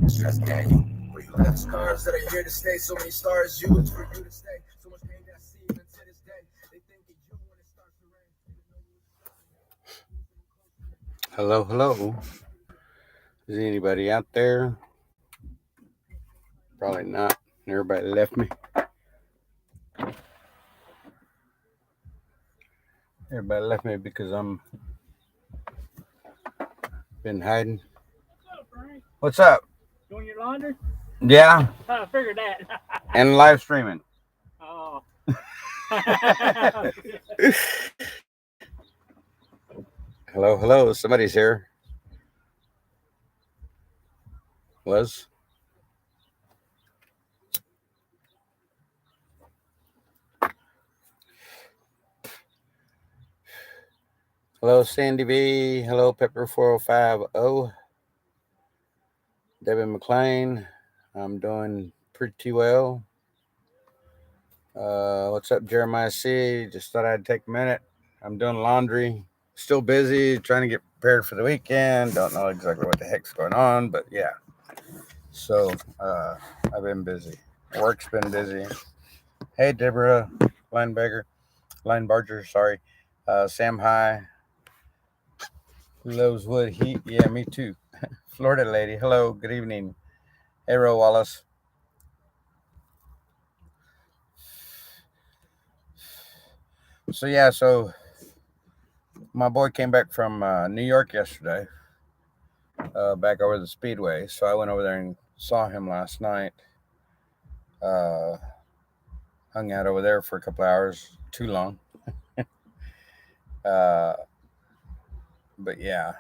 Stress gang. Where you left scars that are here to stay. So many stars used for you to stay. So much pain that I see even to this day. They think of you when it starts to rain. Hello, hello. Is anybody out there? Probably not. Everybody left me. Everybody left me because I'm been hiding. What's up, Frank? What's up? Doing your laundry? Yeah, I figured that. and live streaming. Oh. Hello, hello. Somebody's here. Was hello, Sandy B. Hello, Pepper 4050. Devin McLean. I'm doing pretty well. What's up, Jeremiah C? Just thought I'd take a minute. I'm doing laundry. Still busy, trying to get prepared for the weekend. Don't know exactly what the heck's going on, but yeah. So I've been busy. Work's been busy. Hey, Deborah Linebarger, sorry. Sam High, who loves wood heat? Yeah, me too. Florida lady, hello, good evening. Hey, Ro Wallace. So my boy came back from New York yesterday, back over the Speedway. So I went over there and saw him last night. Uh, Hung out over there for a couple hours, too long. uh, but yeah,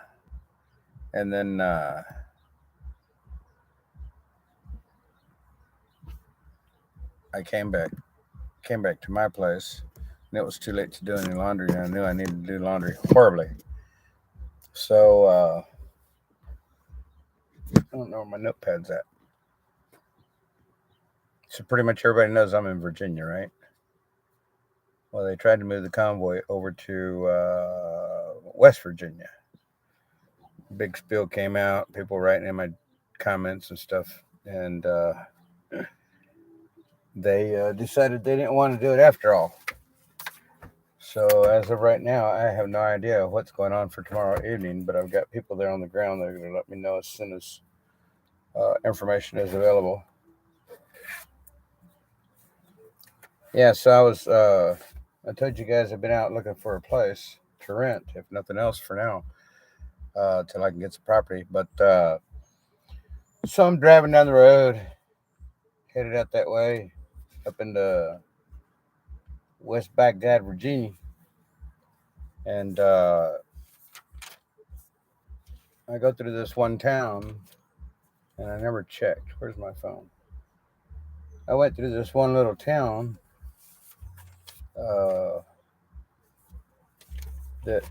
and then I came back to my place, and it was too late to do any laundry, and I knew I needed to do laundry horribly. So I don't know where my notepad's at. So pretty much everybody knows I'm in Virginia, right? Well, they tried to move the convoy over to West Virginia. Big spiel came out, people writing in my comments and stuff, and they decided they didn't want to do it after all. So as of right now, I have no idea what's going on for tomorrow evening, but I've got people there on the ground that are going to let me know as soon as information is available. Yeah, so I told you guys I've been out looking for a place to rent, if nothing else for now, till I can get some property. But so I'm driving down the road, headed out that way, up into West Baghdad, Virginia, and I go through this one town, and I never checked. Where's my phone? I went through this one little town uh, that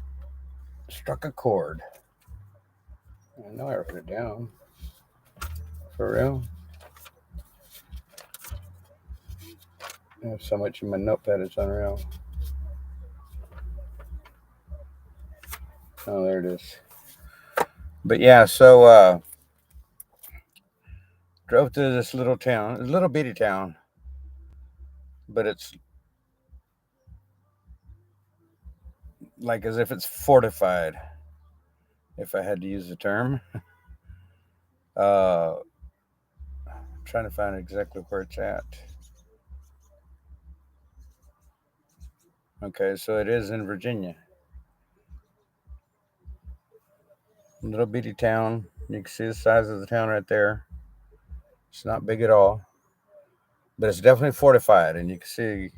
struck a chord. I know I wrote it down. For real. I have so much in my notepad, it's unreal. Oh, there it is. But yeah, so drove through this little town, a little bitty town, but it's like as if it's fortified, if I had to use the term. I'm trying to find exactly where it's at. Okay, so it is in Virginia. Little bitty town. You can see the size of the town right there. It's not big at all, but it's definitely fortified, and you can see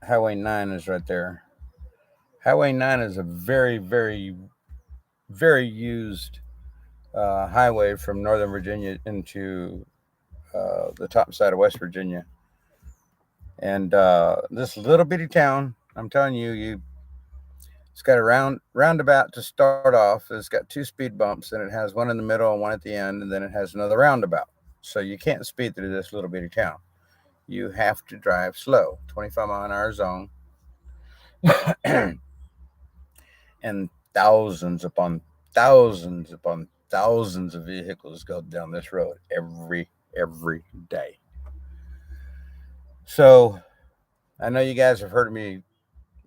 Highway 9 is right there. Highway 9 is a very, very, very used highway from Northern Virginia into the top side of West Virginia. And this little bitty town, I'm telling you, it's got a roundabout to start off. It's got two speed bumps, and it has one in the middle and one at the end, and then it has another roundabout. So you can't speed through this little bitty town. You have to drive slow, 25-mile-an-hour zone, and thousands upon thousands upon thousands of vehicles go down this road every day. So I know you guys have heard me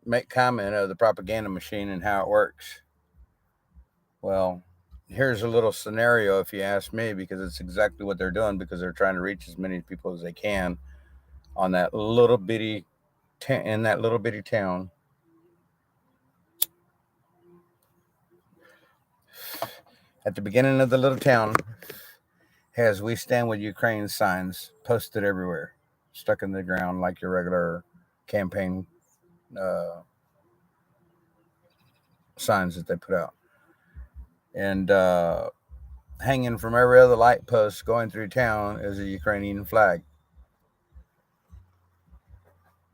make comment of the propaganda machine and how it works. Well, here's a little scenario, if you ask me, because it's exactly what they're doing, because they're trying to reach as many people as they can on that little bitty in that little bitty town. At the beginning of the little town has "We Stand with Ukraine" signs posted everywhere, stuck in the ground like your regular campaign uh, signs that they put out. And hanging from every other light post going through town is a Ukrainian flag.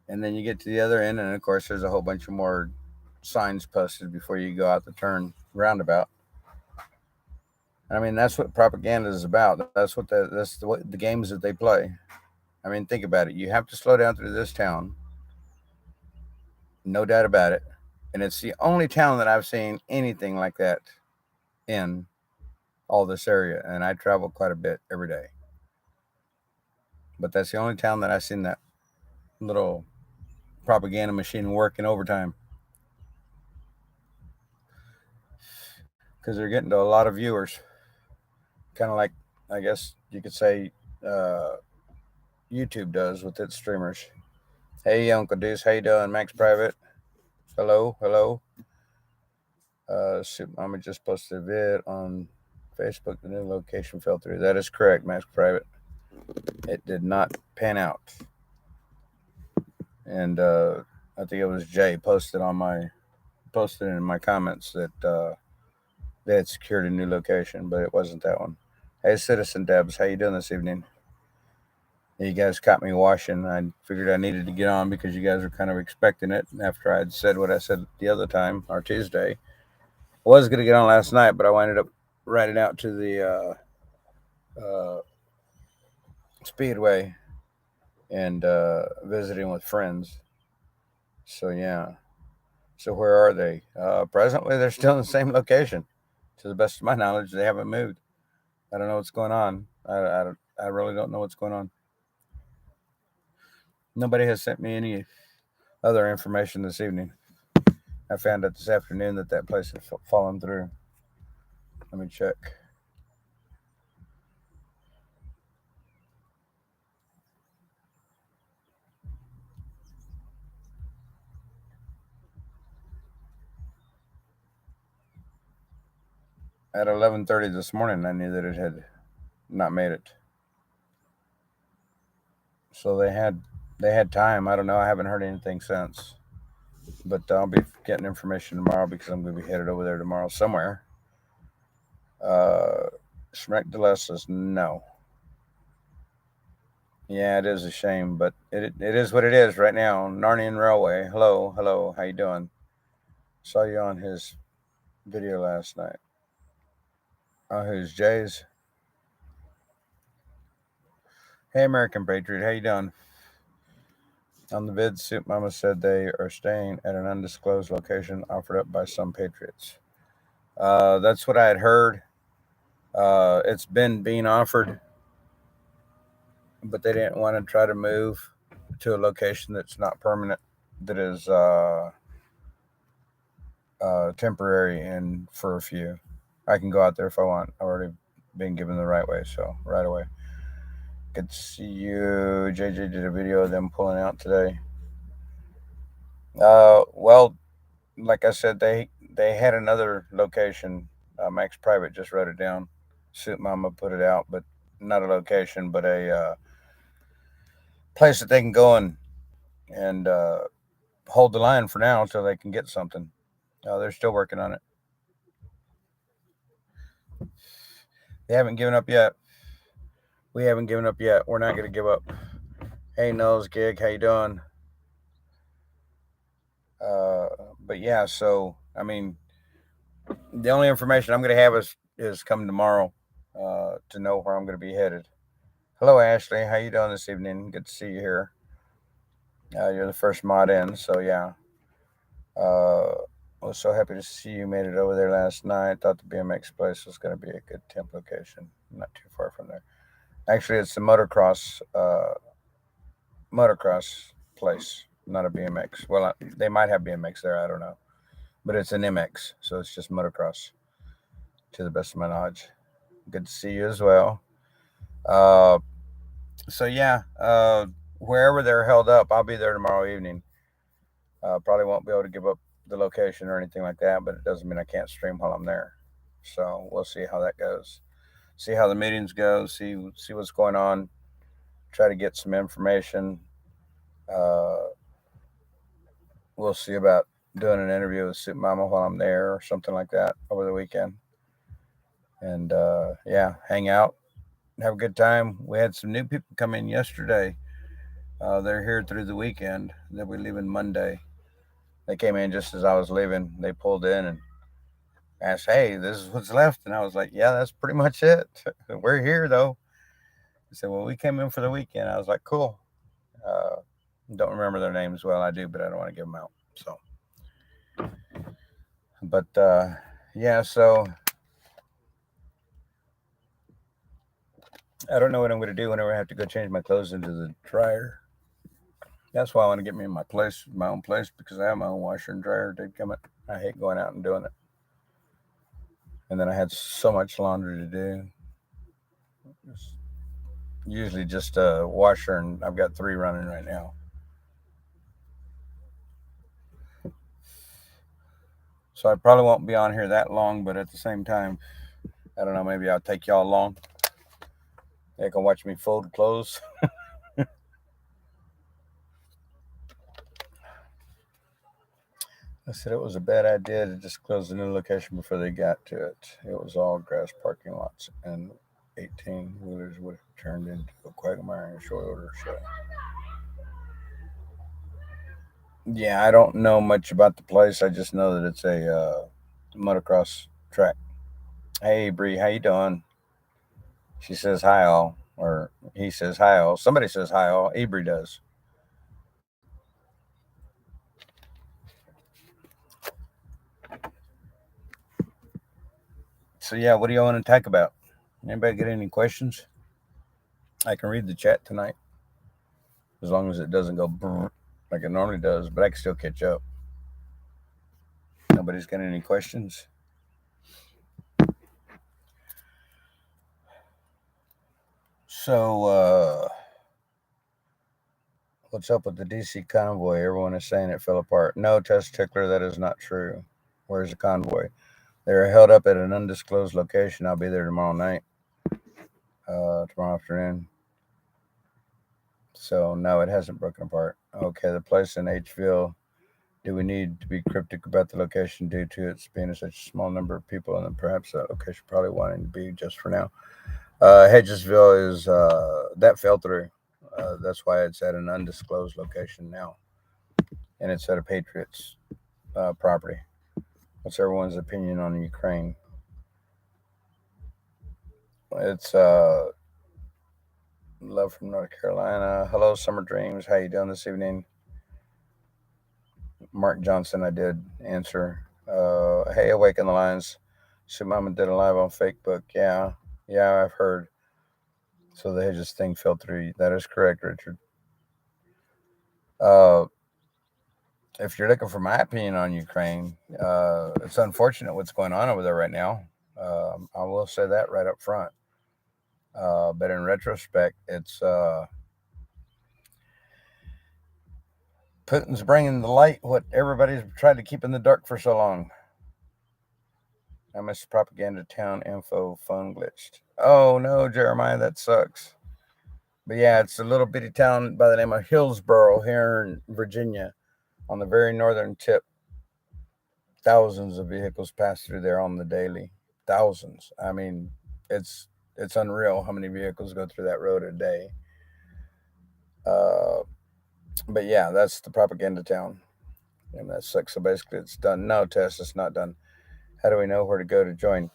And then you get to the other end, and of course, there's a whole bunch of more signs posted before you go out the turn roundabout. I mean, that's what propaganda is about. That's the games that they play. I mean, think about it. You have to slow down through this town, no doubt about it. And it's the only town that I've seen anything like that in all this area. And I travel quite a bit every day. But that's the only town that I've seen that little propaganda machine working overtime, because they're getting to a lot of viewers. Kind of like, I guess you could say, uh, YouTube does with its streamers. Hey, Uncle Deuce, how you doing? Max Private, hello, hello. Soup Mama just posted a vid on Facebook. The new location fell through. That is correct, Max Private. It did not pan out. And I think it was Jay posted in my comments that they had secured a new location, but it wasn't that one. Hey, Citizen Debs, how you doing this evening? You guys caught me washing. I figured I needed to get on because you guys were kind of expecting it after I had said what I said the other time, or Tuesday. I was going to get on last night, but I ended up riding out to the Speedway and visiting with friends. So, yeah. So, where are they? Presently, they're still in the same location. To the best of my knowledge, they haven't moved. I don't know what's going on. I really don't know what's going on. Nobody has sent me any other information this evening. I found out this afternoon that place had fallen through. Let me check. At 11:30 this morning, I knew that it had not made it. So they had time. I don't know. I haven't heard anything since. But I'll be getting information tomorrow because I'm going to be headed over there tomorrow somewhere. Schmeck DeLess says no. Yeah, it is a shame, but it is what it is right now. Narnian Railway. Hello, hello. How you doing? Saw you on his video last night. Oh, who's Jay's? Hey, American Patriot. How you doing? On the vid, Soup Mama said they are staying at an undisclosed location offered up by some patriots. That's what I had heard. It's been being offered, but they didn't want to try to move to a location that's not permanent, that is temporary and for a few. I can go out there if I want. I've already been given the right way, so right away. Good to see you. JJ did a video of them pulling out today. Well, like I said, they had another location. Max Private just wrote it down. Soup Mama put it out, but not a location, but a place that they can go and hold the line for now until they can get something. They're still working on it. They haven't given up yet. We haven't given up yet. We're not going to give up. Hey, Nose Gig, how you doing? But yeah, so I mean, the only information I'm going to have is come tomorrow to know where I'm going to be headed. Hello, Ashley. How you doing this evening? Good to see you here. You're the first mod in, so yeah. Was so happy to see you made it over there last night. Thought the BMX place was going to be a good temp location. Not too far from there. Actually, it's the motocross place, not a BMX. Well, they might have BMX there. I don't know, but it's an MX, so it's just motocross. To the best of my knowledge. Good to see you as well. Uh, so yeah, wherever they're held up, I'll be there tomorrow evening. Probably won't be able to give up the location or anything like that, but it doesn't mean I can't stream while I'm there. So we'll see how that goes. See how the meetings go. See what's going on. Try to get some information. Uh, we'll see about doing an interview with Soup Mama while I'm there or something like that over the weekend. And yeah, hang out, have a good time. We had some new people come in yesterday. They're here through the weekend. They'll be leaving Monday. They came in just as I was leaving. They pulled in and asked, "Hey, this is what's left," and I was like, "Yeah, that's pretty much it. We're here though." They said, "Well, we came in for the weekend." I was like, "Cool." Uh, don't remember their names. Well, I do, but I don't want to give them out. So, but yeah, so I don't know what I'm going to do whenever I have to go change my clothes into the dryer. That's why I want to get me my own place, because I have my own washer and dryer. I hate going out and doing it. And then I had so much laundry to do. It's usually just a washer, and I've got 3 running right now. So I probably won't be on here that long, but at the same time, I don't know, maybe I'll take y'all along. They can watch me fold clothes. I said it was a bad idea to just close the new location before they got to it. It was all grass parking lots, and 18 wheelers would have turned into a quagmire in short order. So, yeah, I don't know much about the place. I just know that it's a motocross track. Hey, Bree, how you doing? She says hi all, or he says hi all. Somebody says hi all. Abry does. So yeah, what do y'all want to talk about? Anybody get any questions? I can read the chat tonight as long as it doesn't go brrr like it normally does, but I can still catch up. Nobody's got any questions? So, what's up with the DC convoy? Everyone is saying it fell apart. No, Test Tickler, that is not true. Where's the convoy? They're held up at an undisclosed location. I'll be there tomorrow night, tomorrow afternoon. So, no, it hasn't broken apart. Okay, the place in Hville. Do we need to be cryptic about the location due to its being such a small number of people, and then perhaps that location probably wanting to be just for now? Hedgesville is that fell through. That's why it's at an undisclosed location now, and it's at a Patriots property. What's everyone's opinion on Ukraine? It's love from North Carolina. Hello, Summer Dreams. How you doing this evening? Mark Johnson, I did answer. Hey, Awaken the Lines. Sue Mama did a live on Facebook. Yeah, I've heard. So the Hedges thing fell through. That is correct, Richard. If you're looking for my opinion on Ukraine, it's unfortunate what's going on over there right now. I will say that right up front. But in retrospect, it's Putin's bringing to light what everybody's tried to keep in the dark for so long. I missed propaganda town info phone glitched. Oh no, Jeremiah, that sucks. But yeah, it's a little bitty town by the name of Hillsboro here in Virginia, on the very northern tip. Thousands of vehicles pass through there on the daily. Thousands. I mean, it's unreal how many vehicles go through that road a day. But yeah, that's the propaganda town, and that sucks. So basically, it's done. No, Tess, it's not done. How do we know where to go to join?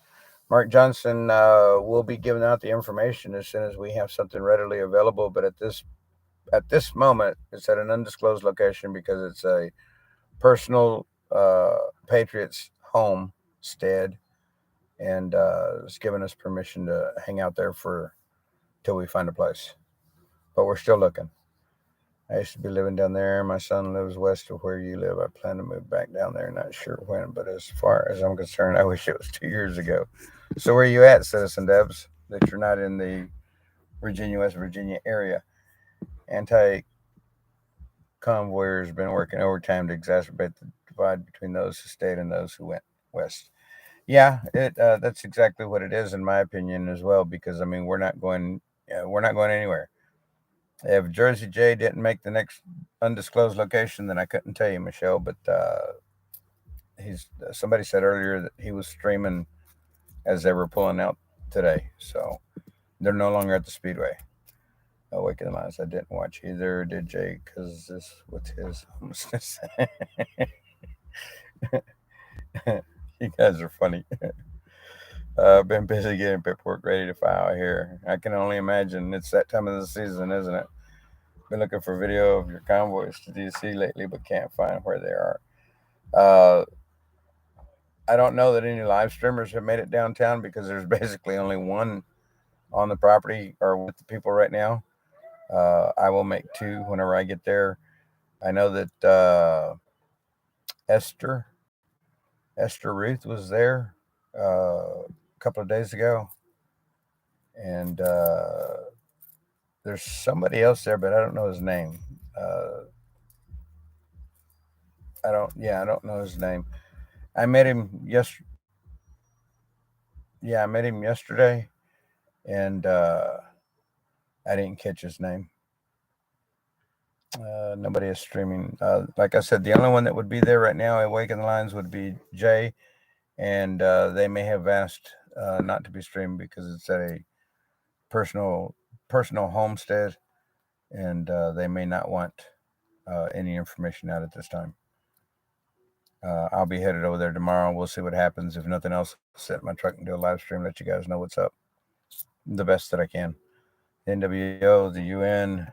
Mark Johnson will be giving out the information as soon as we have something readily available. But at this moment, it's at an undisclosed location because it's a personal Patriots homestead, and it's given us permission to hang out there for till we find a place. But we're still looking. I used to be living down there. My son lives west of where you live. I plan to move back down there. Not sure when, but as far as I'm concerned, I wish it was 2 years ago. So where are you at, Citizen Debs? That you're not in the Virginia, West Virginia area. Anti convoyers have been working overtime to exacerbate the divide between those who stayed and those who went west. Yeah, it that's exactly what it is, in my opinion, as well. Because I mean, we're not going anywhere. If Jersey J didn't make the next undisclosed location, then I couldn't tell you, Michelle. But he's somebody said earlier that he was streaming as they were pulling out today, so they're no longer at the speedway. Awaken the Minds. I didn't watch either, did Jay? Because this with his homelessness. You guys are funny. I've been busy getting paperwork ready to file here. I can only imagine. It's that time of the season, isn't it? Been looking for video of your convoys to DC lately, but can't find where they are. Uh, I don't know that any live streamers have made it downtown because there's basically only one on the property or with the people right now. I will make two whenever I get there. I know that Esther Esther Ruth was there a couple of days ago, and there's somebody else there, but I don't know his name. Uh, I don't know his name. I met him Yeah, I met him yesterday, and I didn't catch his name. Nobody is streaming. Like I said, the only one that would be there right now, Awaken the Lines, would be Jay, and they may have asked not to be streamed because it's at a personal personal homestead, and they may not want any information out at this time. I'll be headed over there tomorrow. We'll see what happens. If nothing else, I'll sit in my truck and do a live stream, let you guys know what's up the best that I can. The NWO, the UN,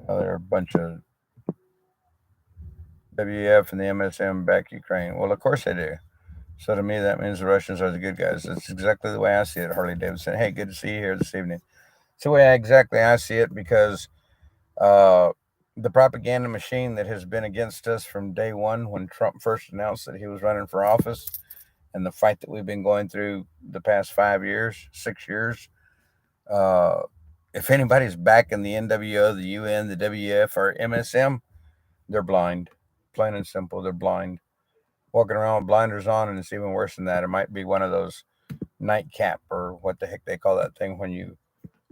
there are a bunch of WEF and the MSM back Ukraine. Well, of course they do. So to me, that means the Russians are the good guys. That's exactly the way I see it, Harley Davidson. Hey, good to see you here this evening. It's the way exactly I see it because uh, the propaganda machine that has been against us from day one when Trump first announced that he was running for office and the fight that we've been going through the past 5 years, 6 years. Uh, if anybody's back in the NWO, the UN, the WF, or MSM, they're blind. Plain and simple, they're blind. Walking around with blinders on, and it's even worse than that. It might be one of those nightcap or what the heck they call that thing when you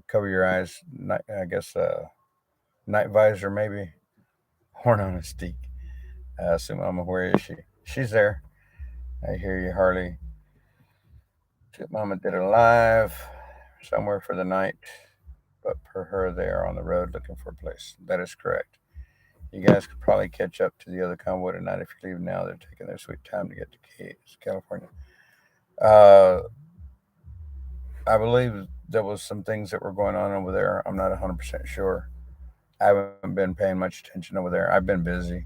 cover your eyes. I guess night visor, maybe. Horn on a steak. So, Mama, where is she? She's there. I hear you, Harley. Tip Mama did a live somewhere for the night, but per her, they are on the road looking for a place. That is correct. You guys could probably catch up to the other convoy tonight if you leave now. They're taking their sweet time to get to Keys, California. Uh, I believe there was some things that were going on over there. I'm not 100% sure. I haven't been paying much attention over there. I've been busy.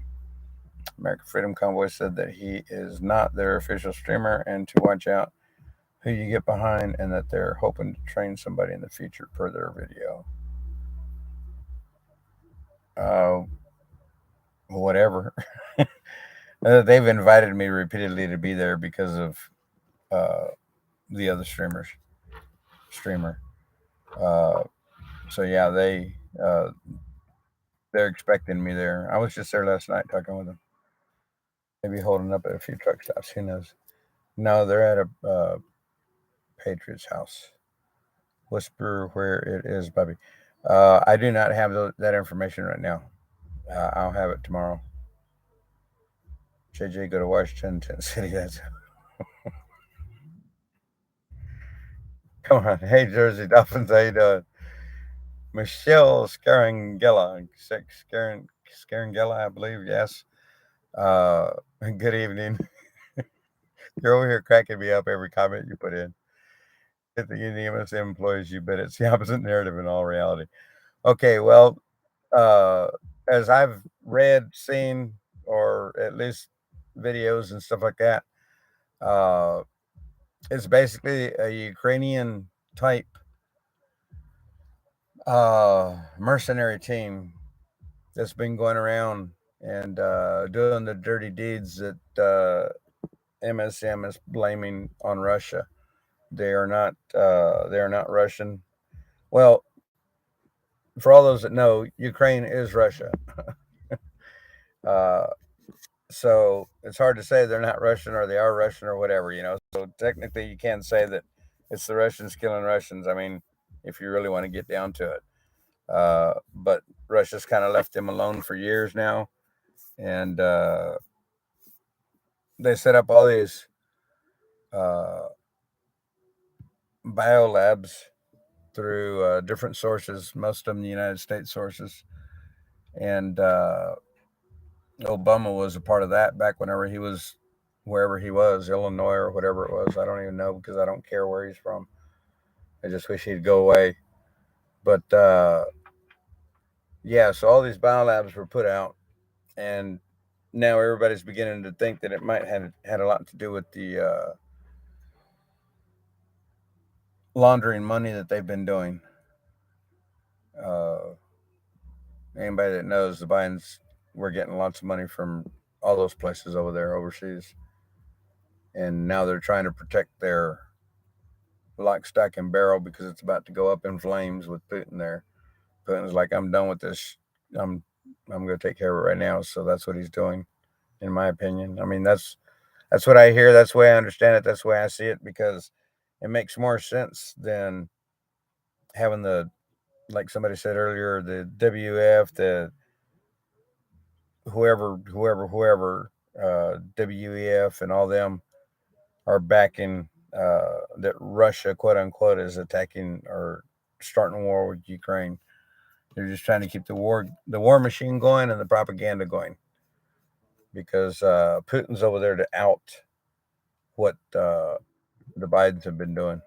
American Freedom Convoy said that he is not their official streamer and to watch out who you get behind and that they're hoping to train somebody in the future per their video. Uh, Whatever. They've invited me repeatedly to be there because of uh, the other streamer. Uh, so yeah, they're expecting me there. I was just there last night talking with them. Maybe holding up at a few truck stops. Who knows? No, they're at a Patriots house. Whisper where it is, Bubby. I do not have that information right now. I'll have it tomorrow. JJ, go to Washington, Tennessee. That's come on. Hey, Jersey Dolphins, how you doing? Michelle Scarangella, I believe. Yes. Uh, Good evening. You're over here cracking me up every comment you put in. At the MSM employees, you bet it's the opposite narrative in all reality. Okay, well, uh, as I've read, seen, or at least videos and stuff like that. Uh, it's basically a Ukrainian type mercenary team that's been going around and doing the dirty deeds that MSM is blaming on Russia. They are not. They are not Russian. Well, for all those that know, Ukraine is Russia. Uh, so it's hard to say they're not Russian or they are Russian or whatever. So technically, you can't say that it's the Russians killing Russians. I mean, if you really want to get down to it. But Russia's kind of left them alone for years now, and they set up all these uh, biolabs through different sources, most of them the United States sources. And Obama was a part of that back whenever he was wherever he was, Illinois or whatever it was. I don't even know because I don't care where he's from. I just wish he'd go away. But yeah, so all these biolabs were put out, and now everybody's beginning to think that it might have had a lot to do with the laundering money that they've been doing. Uh, Anybody that knows, the Bidens were getting lots of money from all those places over there overseas, and now they're trying to protect their lock, stock, and barrel because it's about to go up in flames with Putin there. Putin's like, I'm done with this. I'm I'm going to take care of it right now. So that's what he's doing, in my opinion. I mean, that's what I hear. That's the way I understand it. That's the way I see it because it makes more sense than having the, like somebody said earlier, the WF, the whoever, WEF, and all them are backing that Russia, quote unquote, is attacking or starting a war with Ukraine. They're just trying to keep the war machine going and the propaganda going because Putin's over there to out what the Bidens have been doing.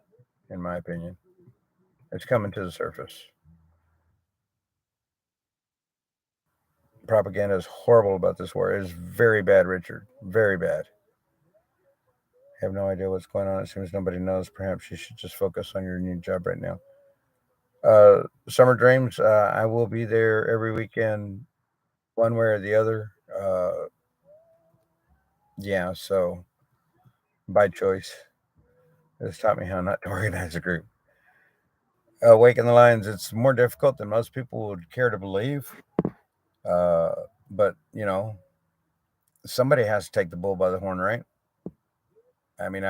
In my opinion, it's coming to the surface. Propaganda is horrible about this war. It is very bad, Richard. Very bad. I have no idea what's going on. It seems nobody knows. Perhaps you should just focus on your new job right now. Summer Dreams, I will be there every weekend, one way or the other. Yeah, so by choice. It's taught me how not to organize a group. Waking the Lions, it's more difficult than most people would care to believe. Uh, but, somebody has to take the bull by the horn, right? I mean,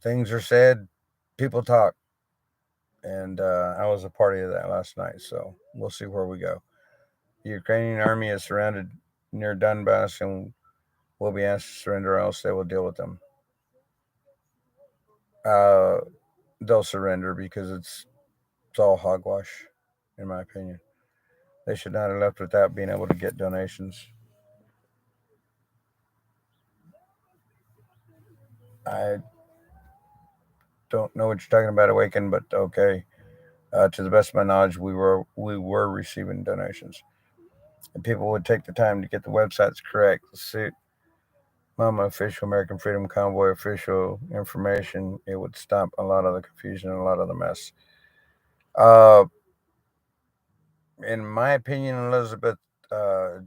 things are said, people talk, and I was a party of that last night. So we'll see where we go. The Ukrainian army is surrounded near Donbass and will be asked to surrender, or else they will deal with them. Uh, they'll surrender because it's all hogwash, in my opinion. They should not have left without being able to get donations. I don't know what you're talking about, Awaken, but okay. To the best of my knowledge, we were receiving donations. If people would take the time to get the websites correct, the suit, Mama official, American Freedom Convoy official information, it would stop a lot of the confusion and a lot of the mess. Uh, in my opinion, Elizabeth,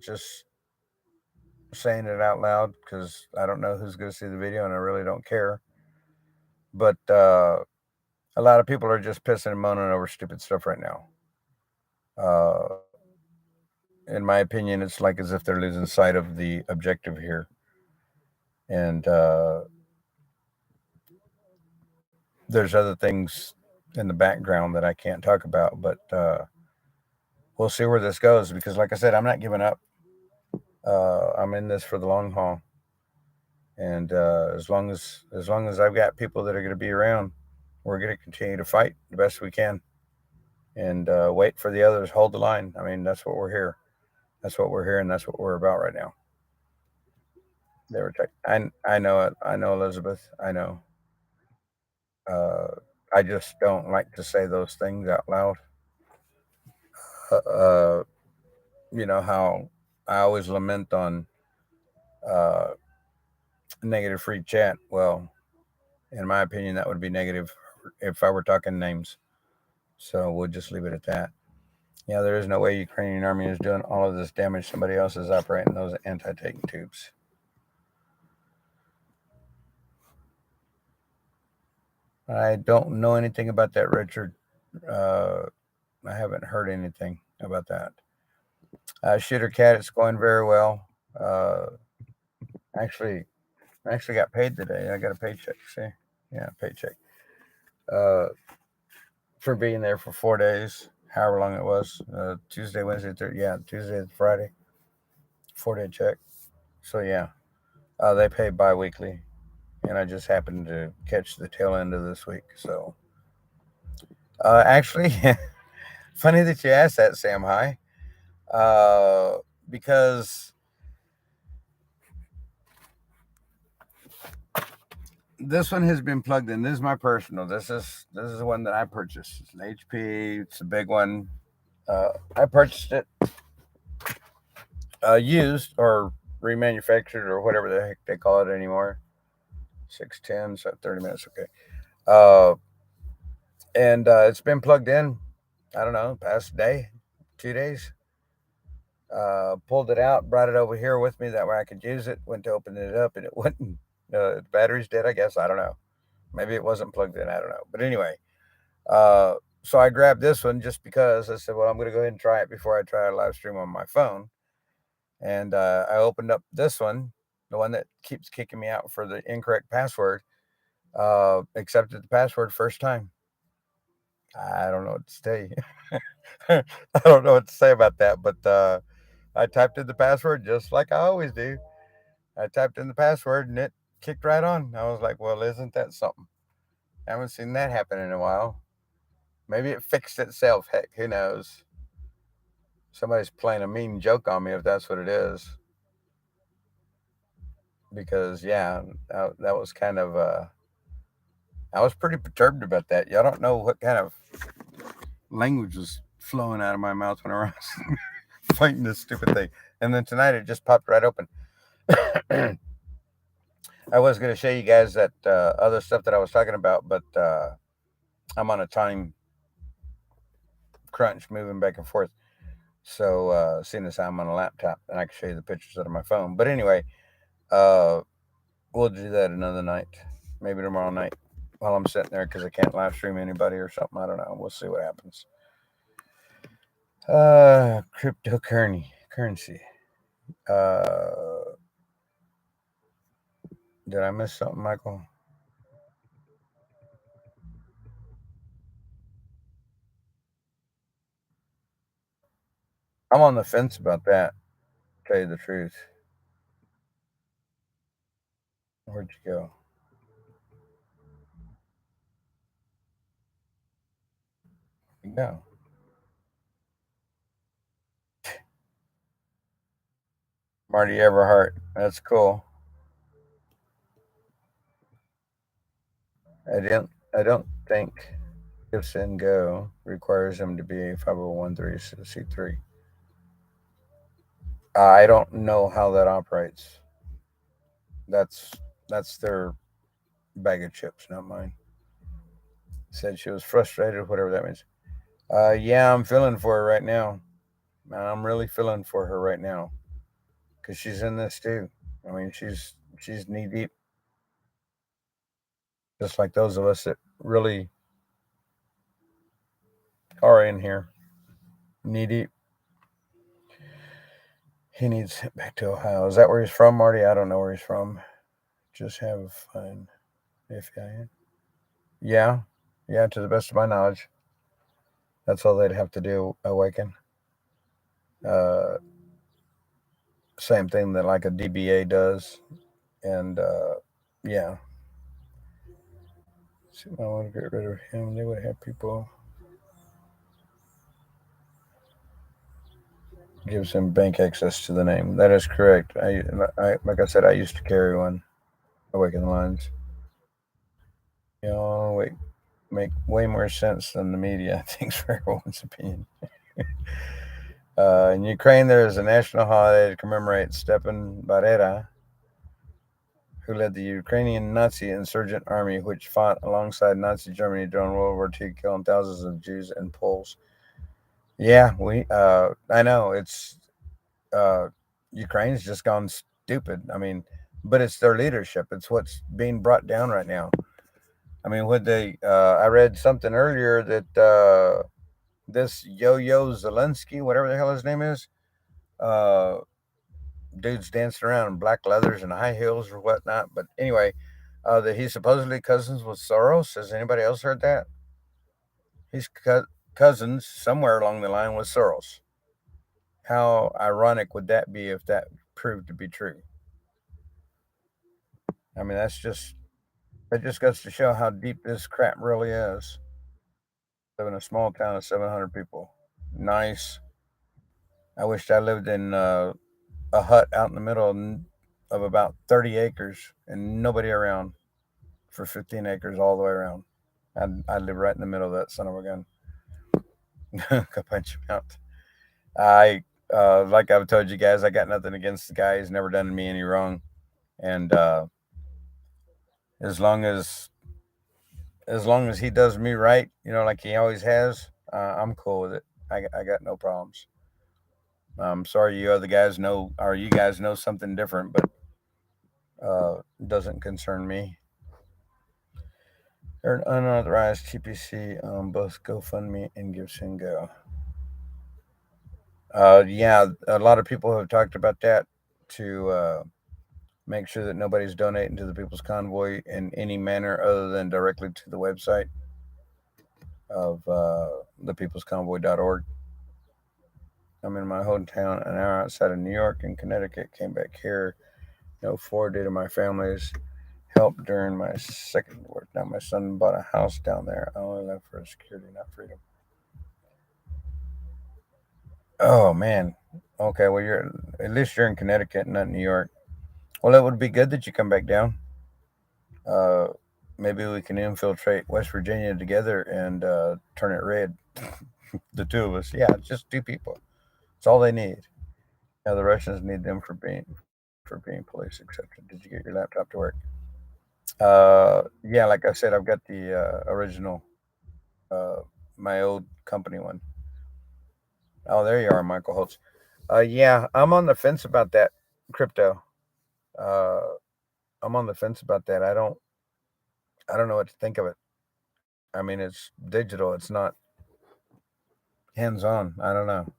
just saying it out loud because I don't know who's going to see the video and I really don't care. But a lot of people are just pissing and moaning over stupid stuff right now. Uh, in my opinion, it's like as if they're losing sight of the objective here. And there's other things in the background that I can't talk about, but we'll see where this goes because, like I said, I'm not giving up. I'm in this for the long haul, and as long as I've got people that are going to be around, we're going to continue to fight the best we can and wait for the others. Hold the line. I mean, that's what we're here. That's what we're here, and that's what we're about right now. They were. I know it. I know Elizabeth. I know. Uh, I just don't like to say those things out loud. uh, how I always lament on uh, negative free chat. Well, in my opinion, that would be negative if I were talking names. So we'll just leave it at that. Yeah, there is no way Ukrainian army is doing all of this damage. Somebody else is operating those anti-tank tubes. I don't know anything about that, Richard. Uh, I haven't heard anything about that. Shooter Cat, it's going very well. Uh, actually, I actually got paid today. I got a paycheck. See, yeah, paycheck. Uh, for being there for 4 days, however long it was. Tuesday, Wednesday, Thursday. Yeah, Tuesday, Friday. 4 day check. So yeah, they pay bi-weekly, and I just happened to catch the tail end of this week. So actually, funny that you asked that, Sam High, uh, because this one has been plugged in. This is my personal. This is the one that I purchased. It's an HP. It's a big one. I purchased it used or remanufactured or whatever the heck they call it anymore. 610, so 30 minutes. Okay. Uh, and it's been plugged in. I don't know, past day, 2 days. Pulled it out, brought it over here with me that way I could use it. Went to open it up and it wouldn't. The battery's dead, I guess. I don't know. Maybe it wasn't plugged in. I don't know. But anyway, uh, so I grabbed this one just because I said, well, I'm going to go ahead and try it before I try a live stream on my phone. And I opened up this one, the one that keeps kicking me out for the incorrect password. Accepted the password first time. I don't know what to say. I don't know what to say about that, but I typed in the password just like I always do. I typed in the password and it kicked right on. I was like, well, isn't that something? I haven't seen that happen in a while. Maybe it fixed itself. Heck, who knows? Somebody's playing a mean joke on me if that's what it is. Because, yeah, that was kind of, I was pretty perturbed about that. Y'all don't know what kind of language was flowing out of my mouth when I was fighting this stupid thing. And then tonight it just popped right open. I was going to show you guys that other stuff that I was talking about, but I'm on a time crunch moving back and forth. So, seeing as I'm on a laptop, and I can show you the pictures out of my phone. But anyway, uh, we'll do that another night, maybe tomorrow night, while I'm sitting there because I can't live stream anybody or something. I don't know. We'll see what happens. Cryptocurrency. Uh, did I miss something, Michael? I'm on the fence about that. To tell you the truth. Where'd you go? Yeah. Marty Everhart. That's cool. I don't think Gifts and Go requires him to be a 501c3. I don't know how that operates. That's that's their bag of chips, not mine. Said she was frustrated, whatever that means. Yeah, I'm feeling for her right now. I'm really feeling for her right now because she's in this too. I mean, she's knee deep, just like those of us that really are in here knee deep. He needs to get back to Ohio. Is that where he's from, Marty? I don't know where he's from. Just have fun. If I, yeah, yeah. To the best of my knowledge, that's all they'd have to do. Awaken. Uh, Same thing that like a DBA does, and yeah. See, I want to get rid of him. They would have people gives him bank access to the name. That is correct. I like I said, I used to carry one. Awaken Lines. You know, make way more sense than the media thinks for everyone's opinion. In Ukraine, there is a national holiday to commemorate Stepan Bandera, who led the Ukrainian Nazi insurgent army, which fought alongside Nazi Germany during World War II, killing thousands of Jews and Poles. Yeah, I know uh, Ukraine's just gone stupid. I mean, but it's their leadership. It's what's being brought down right now. I mean, I read something earlier that this Yo-Yo Zelensky, whatever the hell his name is, uh, dude's dancing around in black leathers and high heels or whatnot. But anyway, that he's supposedly cousins with Soros. Has anybody else heard that? He's cousins somewhere along the line with Soros. How ironic would that be if that proved to be true? I mean, that just goes to show how deep this crap really is. Live in a small town of 700 people. Nice. I wished I lived in a hut out in the middle of about 30 acres and nobody around for 15 acres all the way around. I live right in the middle of that son of a gun. Go punch him out. I like I've told you guys, I got nothing against the guy. He's never done me any wrong, and as long as he does me right, like he always has, I'm cool with it. I got no problems. I'm sorry you other guys know, or you guys know something different, but doesn't concern me. They're an unauthorized TPC on both GoFundMe and GiveSendGo. Yeah, a lot of people have talked about that to make sure that nobody's donating to the People's Convoy in any manner other than directly to the website of thepeoplesconvoy.org. I'm in my hometown, an hour outside of New York and Connecticut. Came back here in '04 due to my family's help during my second work. Now my son bought a house down there. I only left for security, not freedom. Oh man. Okay, well you're at least you're in Connecticut, not New York. Well, it would be good that you come back down. Uh, Maybe we can infiltrate West Virginia together and turn it red. The two of us. Yeah, just two people. It's all they need. Now the Russians need them for being police, etc. Did you get your laptop to work? Yeah, like I said, I've got the original, uh, my old company one. Oh, there you are, Michael Holtz. Yeah, I'm on the fence about that crypto. Uh, I'm on the fence about that. I don't know what to think of it. I mean, it's digital. It's not hands on. I don't know.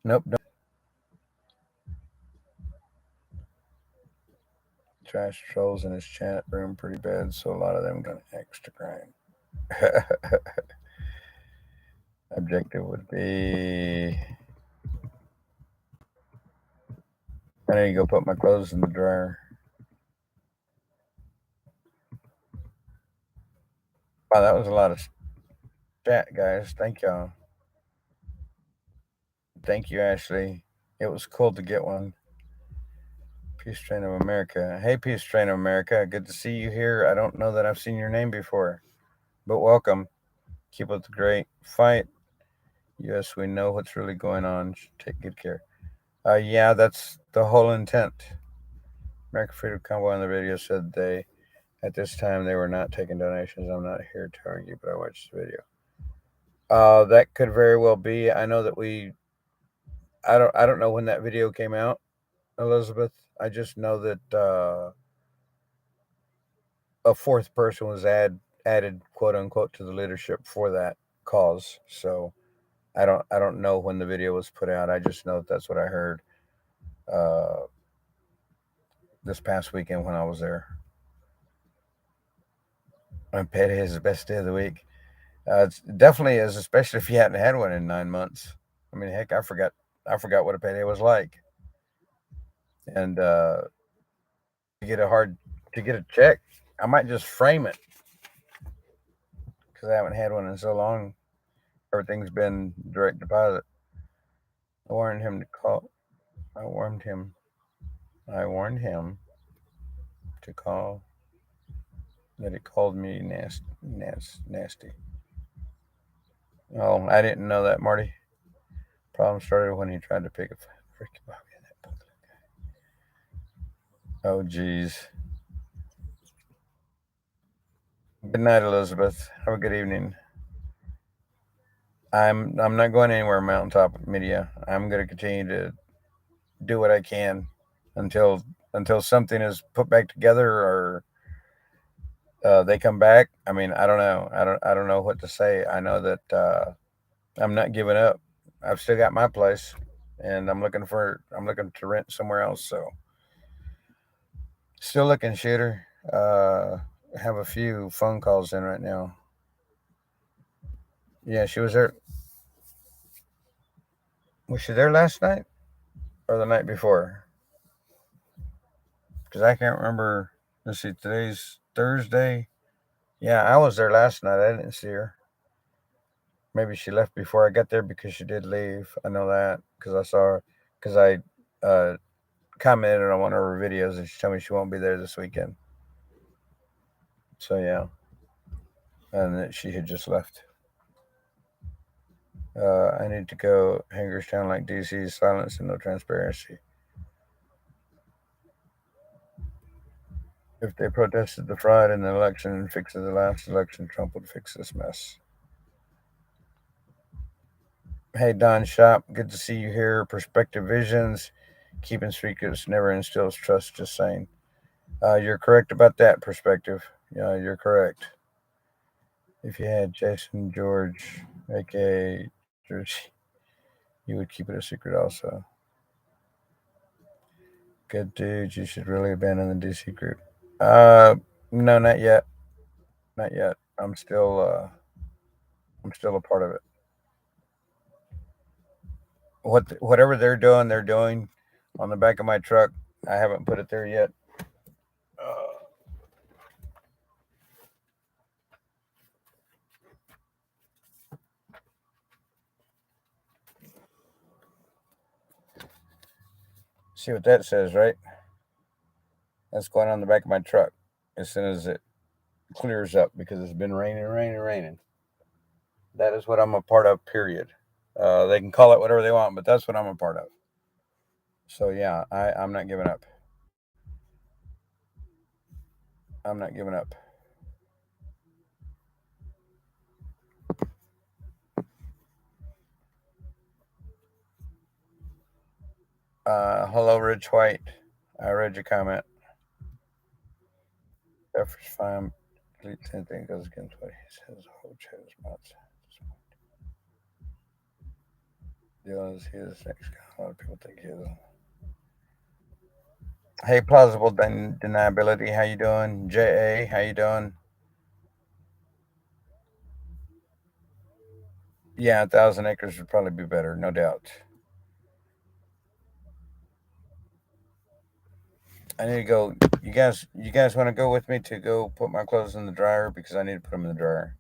Nope. Don't. Trash trolls in his chat room pretty bad, so a lot of them got extra grind. Objective would be I need to go put my clothes in the dryer. Wow, that was a lot of chat, guys. Thank y'all. Thank you, Ashley. It was cool to get one. Peace Train of America. Hey, Peace Train of America. Good to see you here. I don't know that I've seen your name before, but welcome. Keep up the great fight. Yes, we know what's really going on. Take good care. Yeah, that's the whole intent. American Freedom Convoy on the radio said at this time they were not taking donations. I'm not here to argue, but I watched the video. That could very well be. I know that I don't know when that video came out, Elizabeth. I just know that a fourth person was added, quote unquote, to the leadership for that cause. So I don't know when the video was put out. I just know that that's what I heard uh, this past weekend when I was there. And payday is the best day of the week. It definitely is, especially if you hadn't had one in 9 months. I mean, heck, I forgot what a payday was like, and to get a hard to get a check, I might just frame it because I haven't had one in so long. Everything's been direct deposit. I warned him to call. I warned him. I warned him to call. That he called me nasty. Oh, I didn't know that, Marty. Problem started when he tried to pick a freaking Bobby in that book. Oh, geez. Good night, Elizabeth. Have a good evening. I'm not going anywhere, Mountaintop Media. I'm going to continue to do what I can until something is put back together or they come back. I mean, I don't know. I don't know what to say. I know that I'm not giving up. I've still got my place, and I'm looking to rent somewhere else. So still looking, shooter. Have a few phone calls in right now. Yeah, she was there. Was she there last night or the night before? Because I can't remember. Let's see. Today's Thursday. Yeah, I was there last night. I didn't see her. Maybe she left before I got there because she did leave. I know that because I saw her. Because I commented on one of her videos and she told me she won't be there this weekend. So yeah, and that she had just left. I need to go Hagerstown like DC, silence and no transparency. If they protested the fraud in the election and fixed the last election, Trump would fix this mess. Hey, Don Shop, good to see you here. Perspective Visions, keeping secrets never instills trust, just saying. You're correct about that perspective. Yeah, you're correct. If you had Jason George, aka Jersey, you would keep it a secret also. Good dude, you should really abandon the DC group. Uh, no, not yet. Not yet. I'm still a part of it. Whatever they're doing on the back of my truck. I haven't put it there yet. Uh, see what that says, right? That's going on the back of my truck as soon as it clears up because it's been raining, raining, raining. That is what I'm a part of, period. They can call it whatever they want, but that's what I'm a part of. So, yeah, I'm not giving up. I'm not giving up. Hello, Rich White. I read your comment. Efforts fine. Delete anything goes against what he says. Whole chat is not. Deal is he is next. A lot of people think he is. Hey, plausible deniability. How you doing? Ja, how you doing? Yeah, 1,000 acres would probably be better, no doubt. I need to go. You guys want to go with me to go put my clothes in the dryer because I need to put them in the dryer.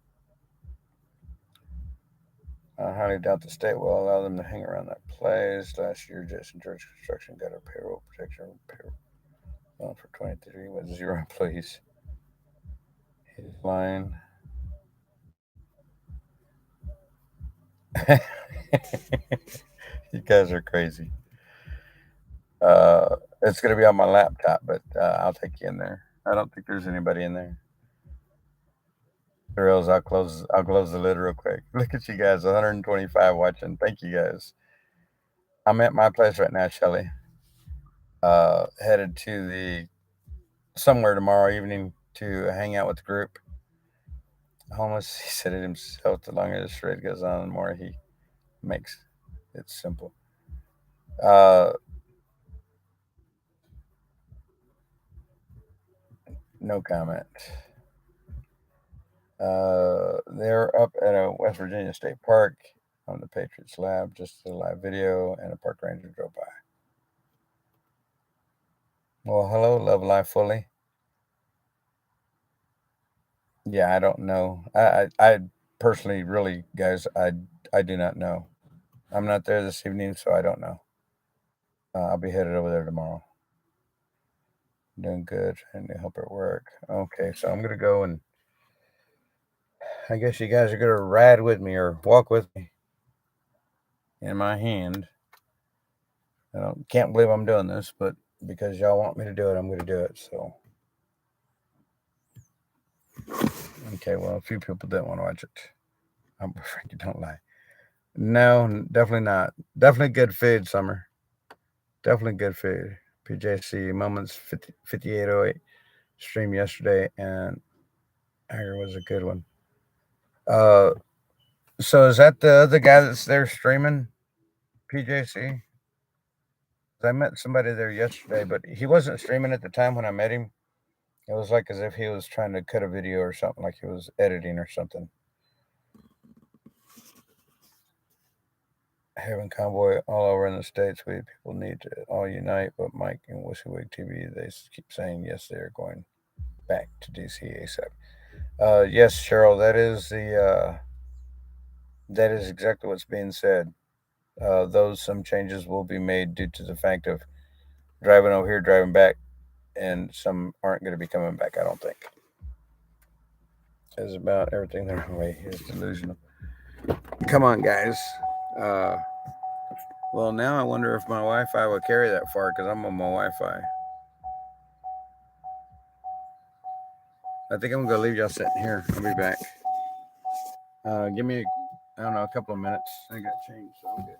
I highly doubt the state will allow them to hang around that place. Last year, Jason George Construction got a payroll protection for 23 with 0 employees. He's lying. You guys are crazy. It's gonna be on my laptop, but I'll take you in there. I don't think there's anybody in there. Or else I'll close the lid real quick. Look at you guys, 125 watching. Thank you guys. I'm at my place right now, Shelly. Headed to the somewhere tomorrow evening to hang out with the group. Homeless, he said it himself. The longer this trade goes on, the more he makes it simple. Uh, no comment. They're up at a West Virginia State Park on the Patriots Lab. Just a live video, and a park ranger drove by. Well, hello, love life fully. Yeah, I don't know. I personally, really, guys, I do not know. I'm not there this evening, so I don't know. I'll be headed over there tomorrow. Doing good, trying to help at work. Okay, so I'm gonna go and I guess you guys are gonna ride with me or walk with me. in my hand. Can't believe I'm doing this, but because y'all want me to do it, I'm going to do it. So, okay, well, a few people didn't want to watch it. I'm afraid you don't lie. No, definitely not. Definitely good feed, Summer. Definitely good feed. PJC Moments 5808 stream yesterday, and here was a good one. Uh, so is that the other guy that's there streaming, PJC? I met somebody there yesterday, but he wasn't streaming at the time when I met him. It was like as if he was trying to cut a video or something, like he was editing or something. Having convoy all over in the States, we people need to all unite, but Mike and WYSIWYG TV, they keep saying yes, they are going back to DC ASAP. Yes, Cheryl, that is exactly what's being said. Those some changes will be made due to the fact of driving over here, driving back, and some aren't going to be coming back. I don't think. Is about everything their way is delusional. Come on, guys. Uh, well, now I wonder if my Wi-Fi will carry that far because I'm on my Wi-Fi. I think I'm gonna leave y'all sitting here. I'll be back. Give me, I don't know, a couple of minutes. I got changed, so I'm good.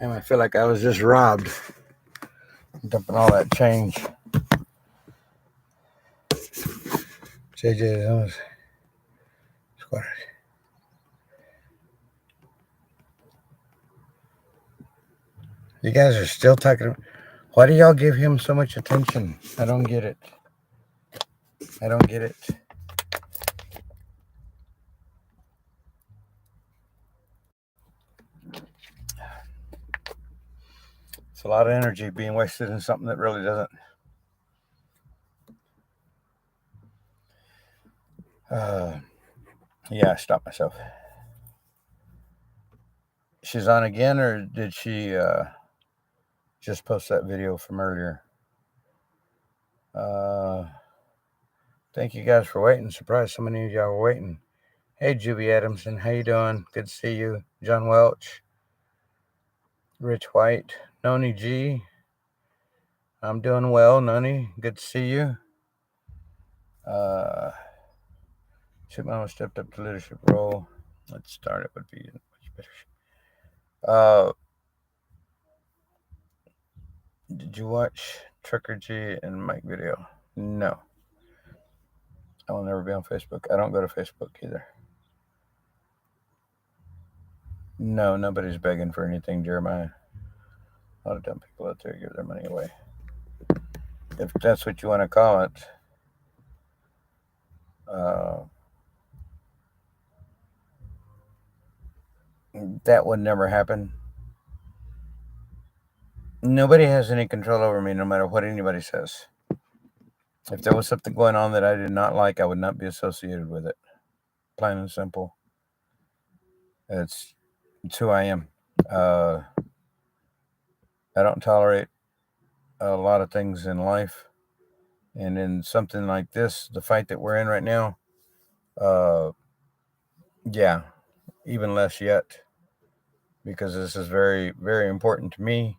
And I feel like I was just robbed, dumping all that change. JJ, squatters. You guys are still talking. Why do y'all give him so much attention? I don't get it. I don't get it. It's a lot of energy being wasted in something that really doesn't. Yeah, I stopped myself. She's on again, or did she just post that video from earlier? Thank you guys for waiting. Surprised so many of y'all were waiting. Hey, Juby Adamson, how you doing? Good to see you. John Welch, Rich White, Noni G. I'm doing well, Noni. Good to see you. Chip Mama stepped up to leadership role. Let's start. It would be much better. Did you watch Trucker G and Mike video? No. I will never be on Facebook. I don't go to Facebook either. No, nobody's begging for anything, Jeremiah. A lot of dumb people out there give their money away. If that's what you want to call it. That would never happen. Nobody has any control over me, no matter what anybody says. If there was something going on that I did not like, I would not be associated with it. Plain and simple. It's who I am. I don't tolerate a lot of things in life. And in something like this, the fight that we're in right now, yeah, even less yet. Because this is very, very important to me,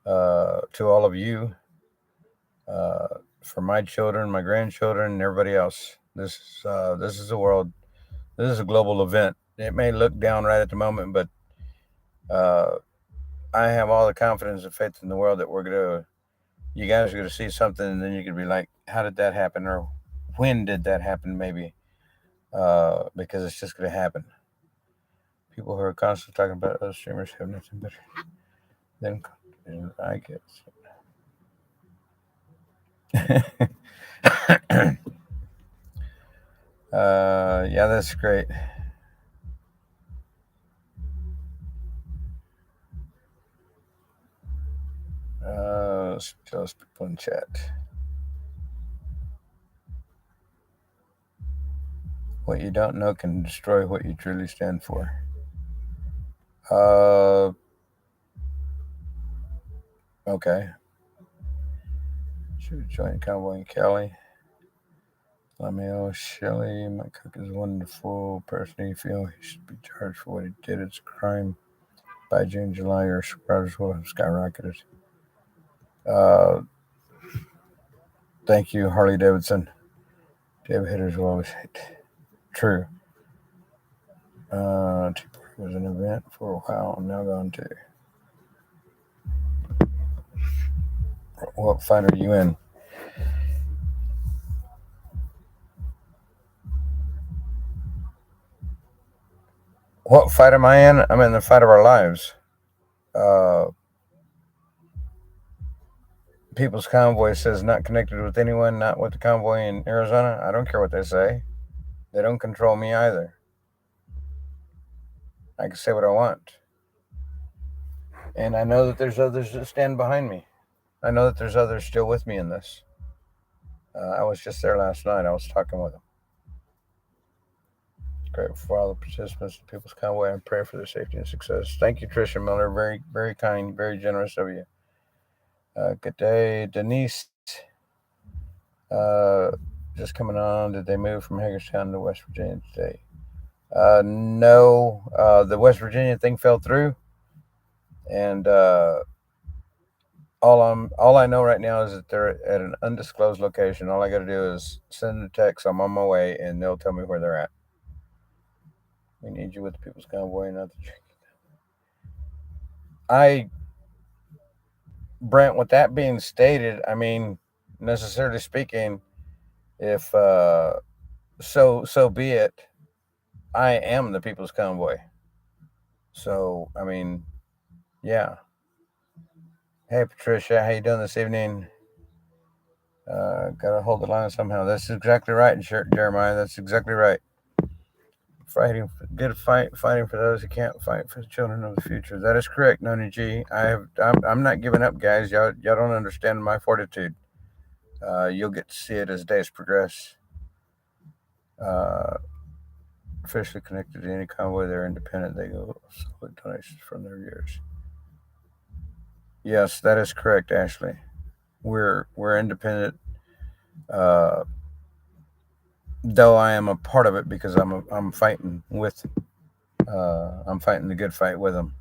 to all of you, for my children, my grandchildren, and everybody else. This is a world. This is a global event. It may look down right at the moment, but I have all the confidence and faith in the world that you guys are gonna see something, and then you could be like, "How did that happen?" Or "When did that happen?" Maybe, because it's just gonna happen. People who are constantly talking about other streamers have nothing better than I guess. Yeah, that's great. Let's tell us people in chat. What you don't know can destroy what you truly stand for. Okay. Should have joined Cowboy and Kelly. Lameo Shelley, my cook is a wonderful person. You feel he should be charged for what he did. It's a crime. By June, July, your subscribers will have skyrocketed. Thank you, Harley Davidson. Dave hitters will always hit. True. Tea Party was an event for a while. I'm now gone to. What fight are you in? What fight am I in? I'm in the fight of our lives. People's Convoy says not connected with anyone, not with the convoy in Arizona. I don't care what they say. They don't control me either. I can say what I want. And I know that there's others that stand behind me. I know that there's others still with me in this. I was just there last night. I was talking with them. Grateful for all the participants in People's Convoy and pray for their safety and success. Thank you, Tricia Miller. Very, very kind, very generous of you. Good day, Denise. Just coming on. Did they move from Hagerstown to West Virginia today? No. The West Virginia thing fell through, and all I know right now is that they're at an undisclosed location. All I got to do is send a text. I'm on my way, and they'll tell me where they're at. We need you with the People's Convoy, not the drinking. I, Brent, with that being stated, I mean, necessarily speaking, if so be it. I am the people's convoy. So I mean, yeah. Hey Patricia, how you doing this evening? Gotta hold the line somehow. That's exactly right, Jeremiah. That's exactly right. Fighting, good fight, fighting for those who can't fight for the children of the future. That is correct, Noni G. I'm not giving up, guys. Y'all don't understand my fortitude. You'll get to see it as days progress. Uh, Officially connected to any convoy, they're independent. They go solid donations from their viewers. Yes, that is correct, Ashley. We're independent. Uh, though I am a part of it because I'm fighting with I'm fighting the good fight with them.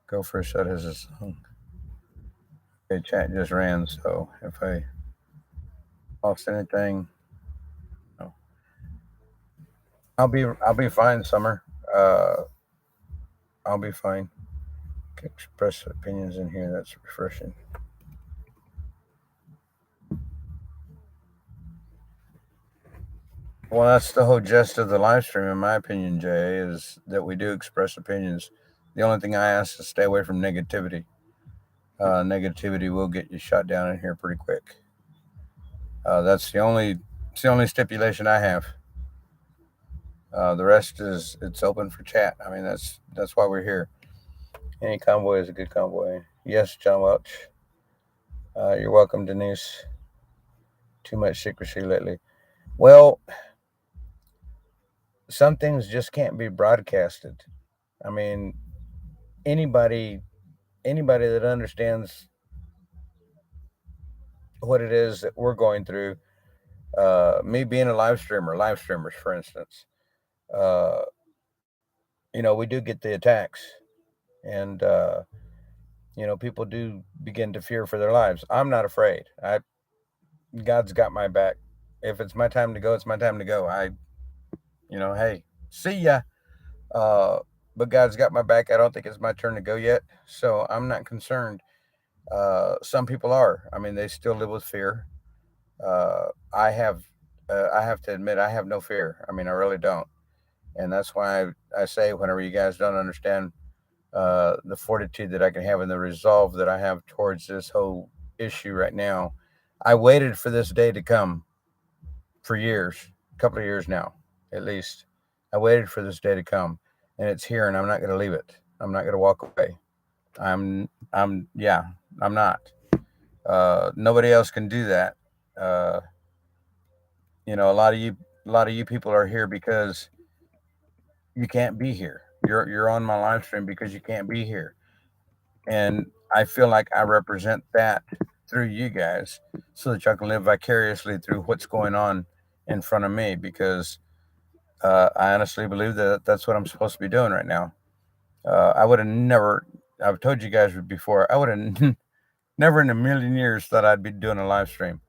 Go for a shot as a song. Okay, chat just ran, so if I lost anything, no. I'll be fine, Summer. Uh, I'll be fine. Can express opinions in here. That's refreshing. Well, that's the whole gist of the live stream, in my opinion, Jay, is that we do express opinions. The only thing I ask is stay away from negativity. Negativity will get you shot down in here pretty quick. That's the only stipulation I have. The rest is it's open for chat. I mean that's why we're here. Any convoy is a good convoy. Yes, John Welch. You're welcome, Denise. Too much secrecy lately. Well, some things just can't be broadcasted. I mean, anybody anybody that understands what it is that we're going through, me being a live streamers, for instance, uh, we do get the attacks, and people do begin to fear for their lives. I'm not afraid. God's got my back. If it's my time to go, it's my time to go. Hey, see ya. Uh, but God's got my back. I don't think it's my turn to go yet, so I'm not concerned. Some people are. I mean, they still live with fear. Uh, I have, I have to admit, I have no fear. I mean, I really don't, and that's why I say whenever you guys don't understand the fortitude that I can have and the resolve that I have towards this whole issue right now. I waited for this day to come for years, a couple of years now, at least. I waited for this day to come, and it's here, and I'm not going to leave it. I'm not going to walk away. Yeah, I'm not. Nobody else can do that. Uh, a lot of you people are here because you can't be here. You're on my live stream because you can't be here, and I feel like I represent that through you guys, so that y'all can live vicariously through what's going on in front of me. Because I honestly believe that that's what I'm supposed to be doing right now. I would have never. I've told you guys before. I would have never in a million years thought I'd be doing a live stream,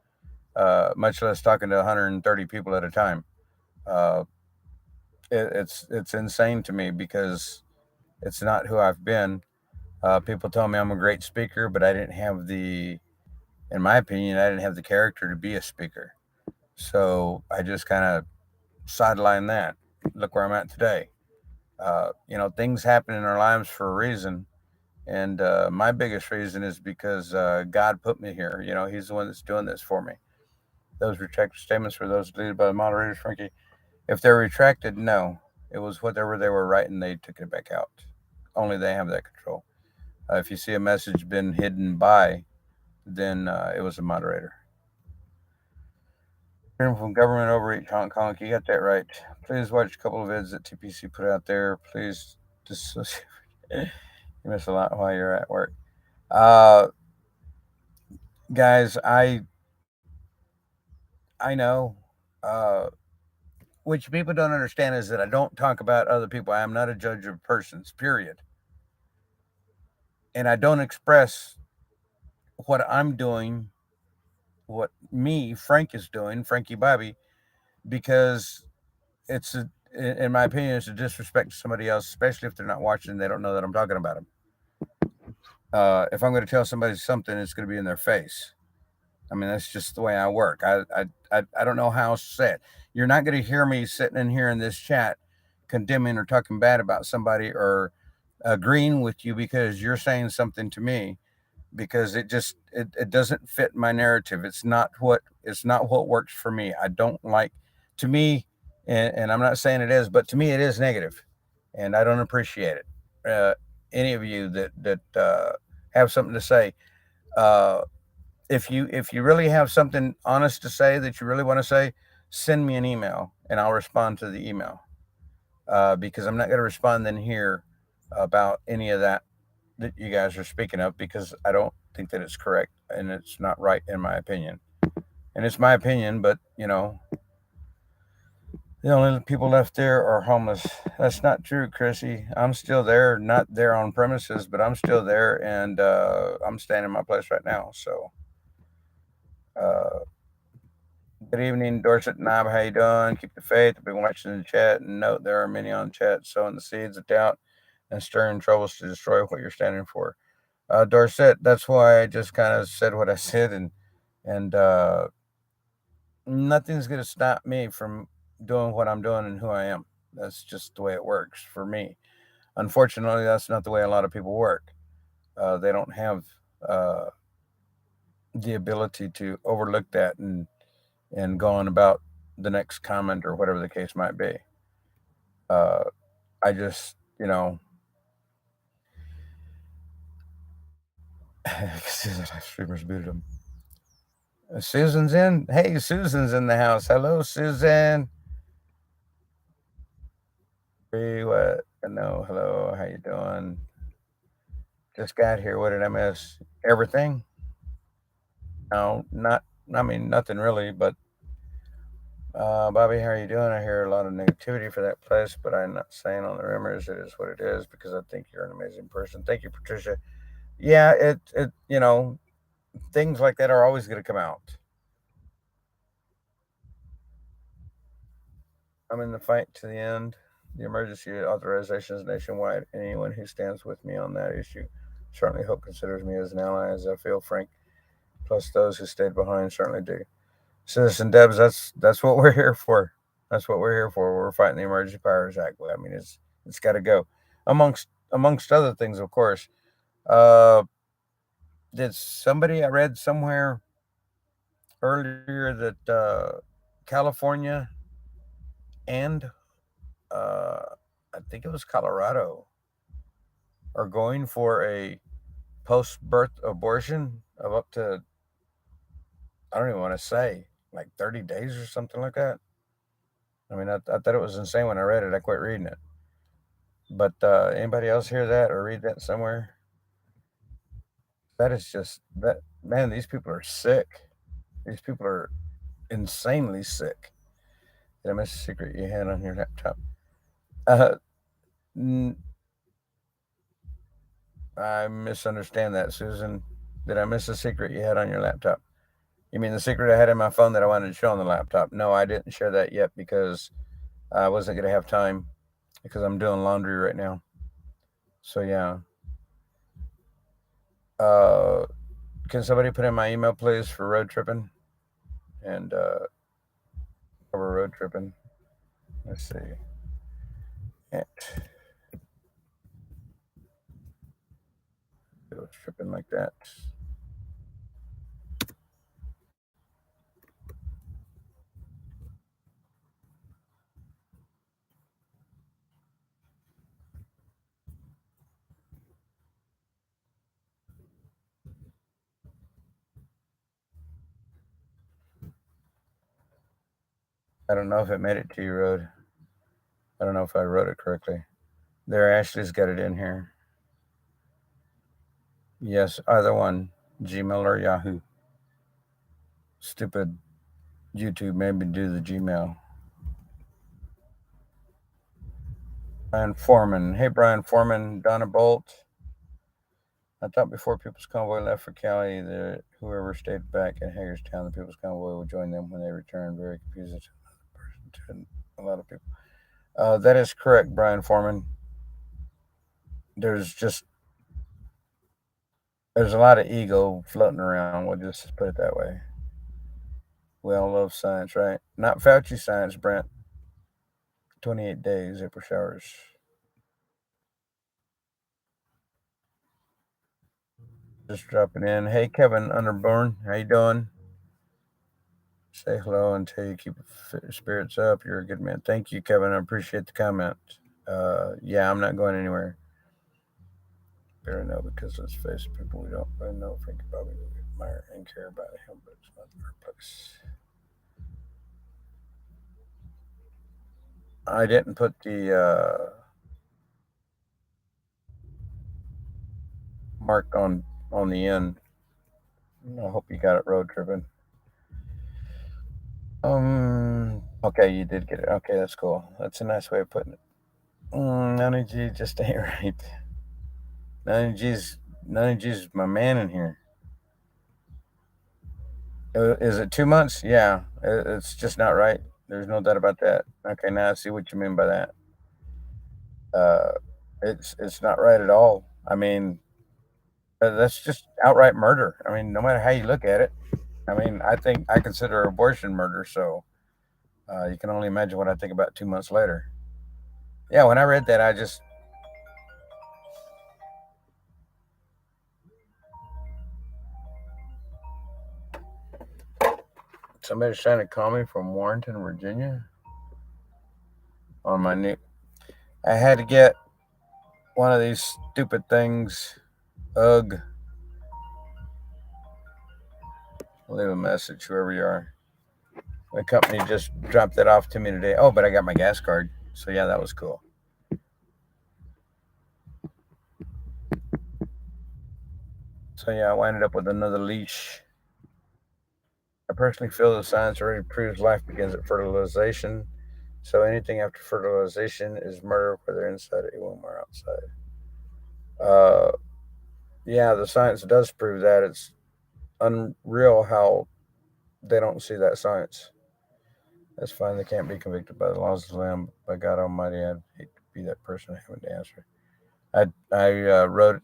much less talking to 130 people at a time. Uh, it's insane to me because it's not who I've been. People tell me I'm a great speaker, but in my opinion, I didn't have the character to be a speaker. So I just kind of sideline that. Look where I'm at today. Things happen in our lives for a reason. And my biggest reason is because God put me here. He's the one that's doing this for me. Those retracted statements were those deleted by the moderators, Frankie. If they're retracted, no. It was whatever they were writing, they took it back out. Only they have that control. If you see a message been hidden by, then it was a moderator. Freedom from government overreach, Hong Kong. You got that right. Please watch a couple of vids that TPC put out there. Please dissociate. You miss a lot while you're at work. Guys, I know. Uh, which people don't understand is that I don't talk about other people. I am not a judge of persons, period. And I don't express what I'm doing, what me, Frank, is doing, Frankie Bobby, because in my opinion, it's a disrespect to somebody else, especially if they're not watching and they don't know that I'm talking about them. If I'm going to tell somebody something, it's going to be in their face. I mean, that's just the way I work. I don't know how else to say it. You're not going to hear me sitting in here in this chat condemning or talking bad about somebody or agreeing with you because you're saying something to me because it doesn't fit my narrative. It's not what works for me. I don't like to me, and I'm not saying it is, but to me it is negative, and I don't appreciate it. Any of you that have something to say, uh, if you really have something honest to say that you really want to say, send me an email and I'll respond to the email. Because I'm not going to respond then here about any of that you guys are speaking of because I don't think that it's correct and it's not right in my opinion. And it's my opinion, but the only people left there are homeless. That's not true, Chrissy. I'm still there, not there on premises, but I'm still there, and I'm staying in my place right now. So, uh, good evening, Dorset Knob. How you doing? Keep the faith. I've been watching the chat, and note there are many on chat sowing the seeds of doubt and stirring troubles to destroy what you're standing for. Dorset, that's why I just kind of said what I said, and nothing's gonna stop me from doing what I'm doing and who I am. That's just the way it works for me. Unfortunately, that's not the way a lot of people work. They don't have uh, the ability to overlook that and go on about the next comment or whatever the case might be. Uh, I just, see that live streamers booted him. Susan's in. Hey, Susan's in the house. Hello, Susan. Hey, what? No, hello. How you doing? Just got here. What did I miss? Everything? No, not. I mean, nothing really. But Bobby, how are you doing? I hear a lot of negativity for that place, but I'm not saying on the rumors it is what it is because I think you're an amazing person. Thank you, Patricia. Yeah, things like that are always going to come out. I'm in the fight to the end. The emergency authorization is nationwide. Anyone who stands with me on that issue certainly hope considers me as an ally, as I feel Frank, plus those who stayed behind certainly do. Citizen Debs, that's what we're here for. That's what we're here for. We're fighting the Emergency Powers Act. I mean, it's got to go, amongst other things, of course. Uh, did somebody I read somewhere earlier that California and uh, I think it was Colorado are going for a post-birth abortion of up to I don't even want to say like 30 days or something like that. I mean, I thought it was insane when I read it. I quit reading it. But anybody else hear that or read that somewhere? That is just that man. These people are sick. These people are insanely sick. Did I miss a secret you had on your laptop? Uh, n- I misunderstand that, Susan. Did I miss a secret you had on your laptop? You mean the secret I had in my phone that I wanted to show on the laptop? No, I didn't share that yet because I wasn't going to have time because I'm doing laundry right now. So yeah. Uh, can somebody put in my email, please, for road tripping? And cover road tripping. Let's see. It was tripping like that. I don't know if it made it to your road. I don't know if I wrote it correctly. There, Ashley's got it in here. Yes, either one, Gmail or Yahoo. Stupid YouTube made me do the Gmail. Brian Foreman. Hey, Brian Foreman, Donna Bolt. I thought before People's Convoy left for Cali, that whoever stayed back in Hagerstown, the People's Convoy would join them when they returned. Very confusing to a lot of people. That is correct, Brian Foreman. There's just There's a lot of ego floating around. We'll just put it that way. We all love science, right? Not Fauci science, Brent. 28 days, April showers. Just dropping in. Hey, Kevin Underborn, how you doing? Say hello and tell you keep spirits up. You're a good man. Thank you, Kevin. I appreciate the comment. Yeah, I'm not going anywhere. Better know because let's face it, people we don't really know think about me, admire, and care about him, but it's not our place. I didn't put the mark on the end. I hope you got it road tripping. Okay, you did get it. Okay, that's cool. That's a nice way of putting it. None of G just ain't right. None of G's my man in here. Is it 2 months? Yeah, it's just not right. There's no doubt about that. Okay, now I see what you mean by that. Uh, it's not right at all. I mean, that's just outright murder. I mean, no matter how you look at it. I mean, I think I consider abortion murder, so you can only imagine what I think about 2 months later. Yeah, when I read that, I just somebody's trying to call me from Warrenton, Virginia, on my new. I had to get one of these stupid things. Ugh. Leave a message, whoever you are. The company just dropped that off to me today. Oh, but I got my gas card. So, yeah, that was cool. So, yeah, I winded up with another leash. I personally feel that science already proves life begins at fertilization. So, anything after fertilization is murder, whether inside a womb or outside. Uh, yeah, the science does prove that. It's unreal how they don't see that science. That's fine. They can't be convicted by the laws of the land. By God Almighty, I'd hate to be that person having to answer. I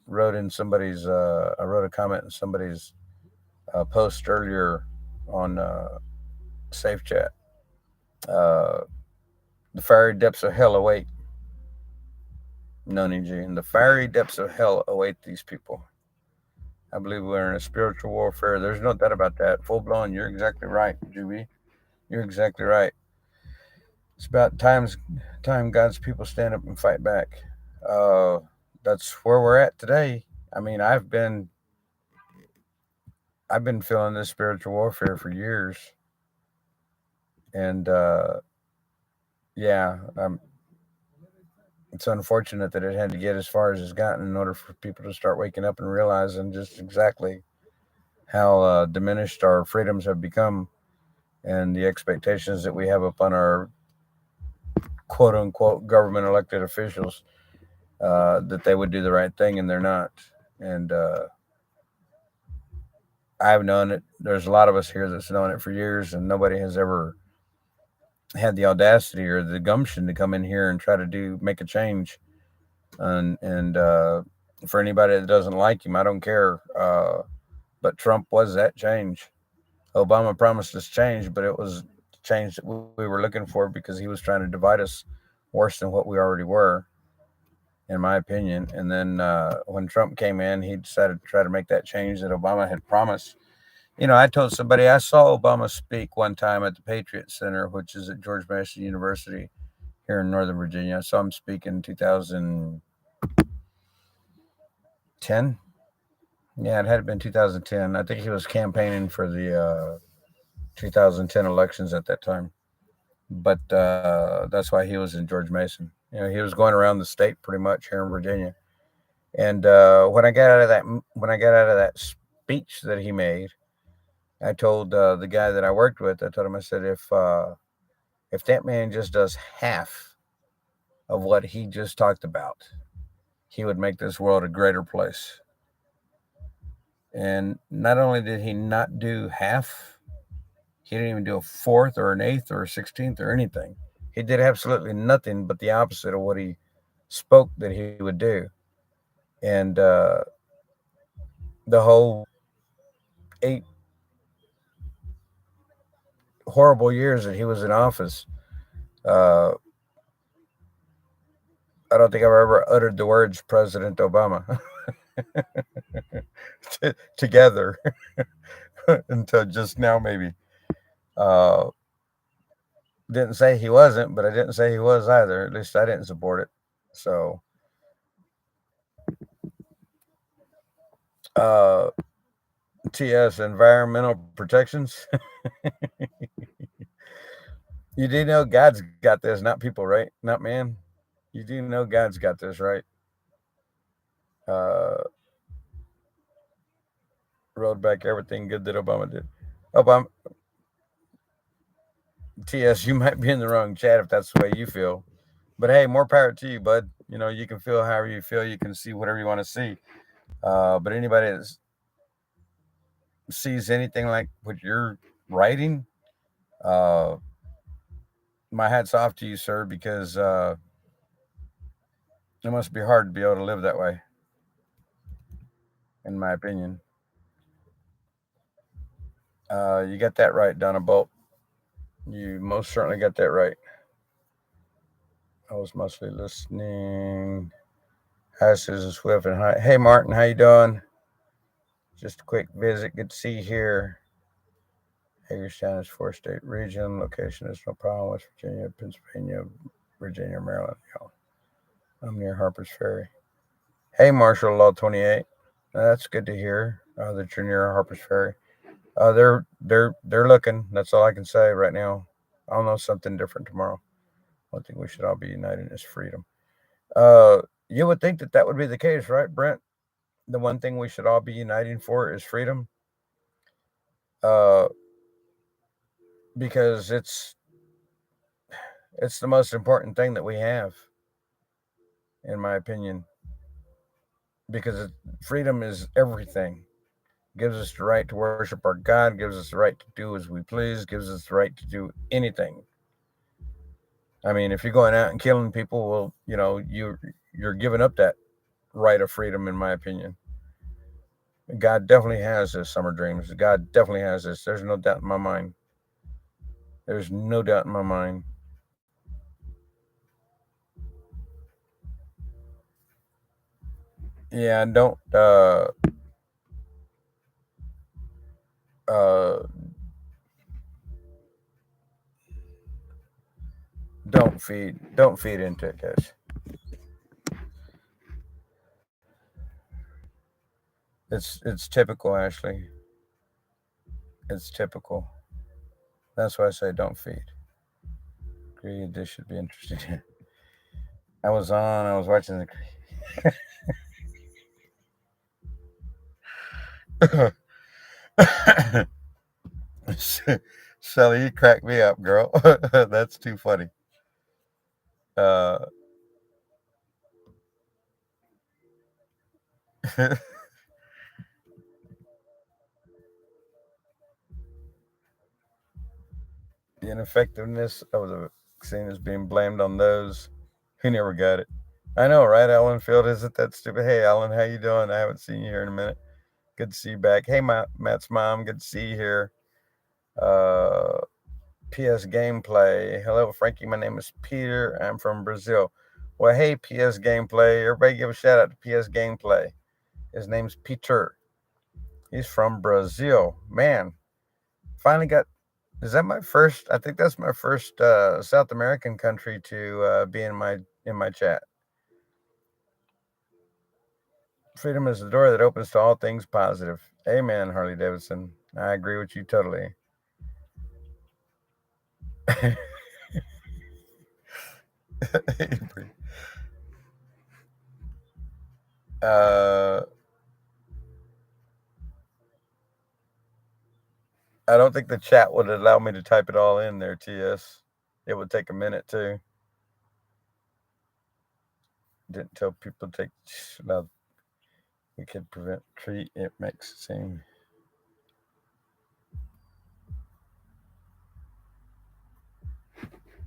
wrote in somebody's I wrote a comment in somebody's post earlier on Safe Chat. Uh, the fiery depths of hell await Noni G. And the fiery depths of hell await these people. I believe we're in a spiritual warfare. There's no doubt about that. Full blown. You're exactly right, Juby. You're exactly right. It's about time God's people stand up and fight back. Uh, that's where we're at today. I mean, I've been feeling this spiritual warfare for years, and yeah, it's unfortunate that it had to get as far as it's gotten in order for people to start waking up and realizing just exactly how diminished our freedoms have become, and the expectations that we have upon our quote unquote government elected officials, that they would do the right thing and they're not. And I've known it. There's a lot of us here that's known it for years, and nobody has ever had the audacity or the gumption to come in here and try to make a change. And for anybody that doesn't like him, I don't care. But Trump was that change. Obama promised us change, but it was change that we were looking for because he was trying to divide us worse than what we already were, in my opinion. And then when Trump came in, he decided to try to make that change that Obama had promised. I told somebody I saw Obama speak one time at the Patriot Center, which is at George Mason University here in Northern Virginia. I saw him speak in 2010. Yeah, it had been 2010. I think he was campaigning for the 2010 elections at that time. But that's why he was in George Mason. He was going around the state pretty much here in Virginia. And when I got out of that speech that he made, I told the guy that I worked with, I told him, I said, if that man just does half of what he just talked about, he would make this world a greater place. And not only did he not do half, he didn't even do a fourth or an eighth or a 16th or anything. He did absolutely nothing but the opposite of what he spoke that he would do. And the whole 8 horrible years that he was in office. Uh, I don't think I've ever uttered the words President Obama together until just now, maybe. Uh, didn't say he wasn't, but I didn't say he was either. At least I didn't support it. So, uh, TS environmental protections. You do know God's got this, not people, right? Not man. You do know God's got this, right? Uh, rolled back everything good that Obama did. Obama, TS, you might be in the wrong chat if that's the way you feel. But hey, more power to you, bud. You know, you can feel however you feel. You can see whatever you want to see. But anybody that sees anything like what you're writing, uh, my hat's off to you, sir, because it must be hard to be able to live that way, in my opinion. You got that right, Donna Bolt. You most certainly got that right. I was mostly listening. Hi, Susan Swift, and hi, hey Martin, how you doing? Just a quick visit. Good to see you here. Hagerstown is four-state region. Location is no problem. West Virginia, Pennsylvania, Virginia, Maryland. Yeah. I'm near Harper's Ferry. Hey, Marshall Law 28. That's good to hear that you're near Harper's Ferry. They're looking. That's all I can say right now. I'll know something different tomorrow. One thing we should all be united is freedom. You would think that that would be the case, right, Brent? The one thing we should all be uniting for is freedom. Uh, because it's the most important thing that we have, in my opinion. Because freedom is everything. Gives us the right to worship our God. Gives us the right to do as we please. Gives us the right to do anything. I mean, if you're going out and killing people, well, you know, you're giving up that right of freedom, in my opinion. God definitely has his summer dreams. God definitely has this. There's no doubt in my mind. There's no doubt in my mind. Yeah, uh don't feed into it, guys. It's typical, Ashley. It's typical. That's why I say don't feed. Greed. This should be interesting. I was watching the. Shelly, you crack me up, girl. That's too funny. Uh, the ineffectiveness of the vaccine is being blamed on those who never got it. I know, right, Alan Field? Isn't that stupid? Hey, Alan, how you doing? I haven't seen you here in a minute. Good to see you back. Hey, Matt's mom. Good to see you here. Uh, PS Gameplay. Hello, Frankie. My name is Peter. I'm from Brazil. Well, hey, PS Gameplay. Everybody give a shout out to PS Gameplay. His name's Peter. He's from Brazil. Man, finally got. Is that my first? I think that's my first South American country to be in my chat. Freedom is the door that opens to all things positive. Amen, Harley Davidson. I agree with you totally. uh, I don't think the chat would allow me to type it all in there, TS. It would take a minute too. Didn't tell people to take. Now we could prevent treat. It makes it seem.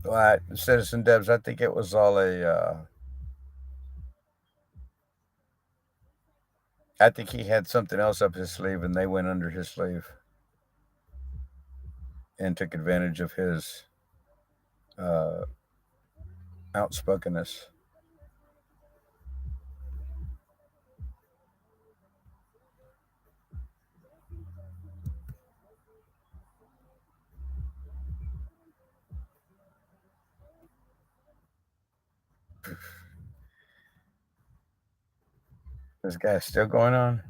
Well, Citizen Debs, I think it was all a. I think he had something else up his sleeve, and they went under his sleeve and took advantage of his uh, outspokenness. This guy's still going on.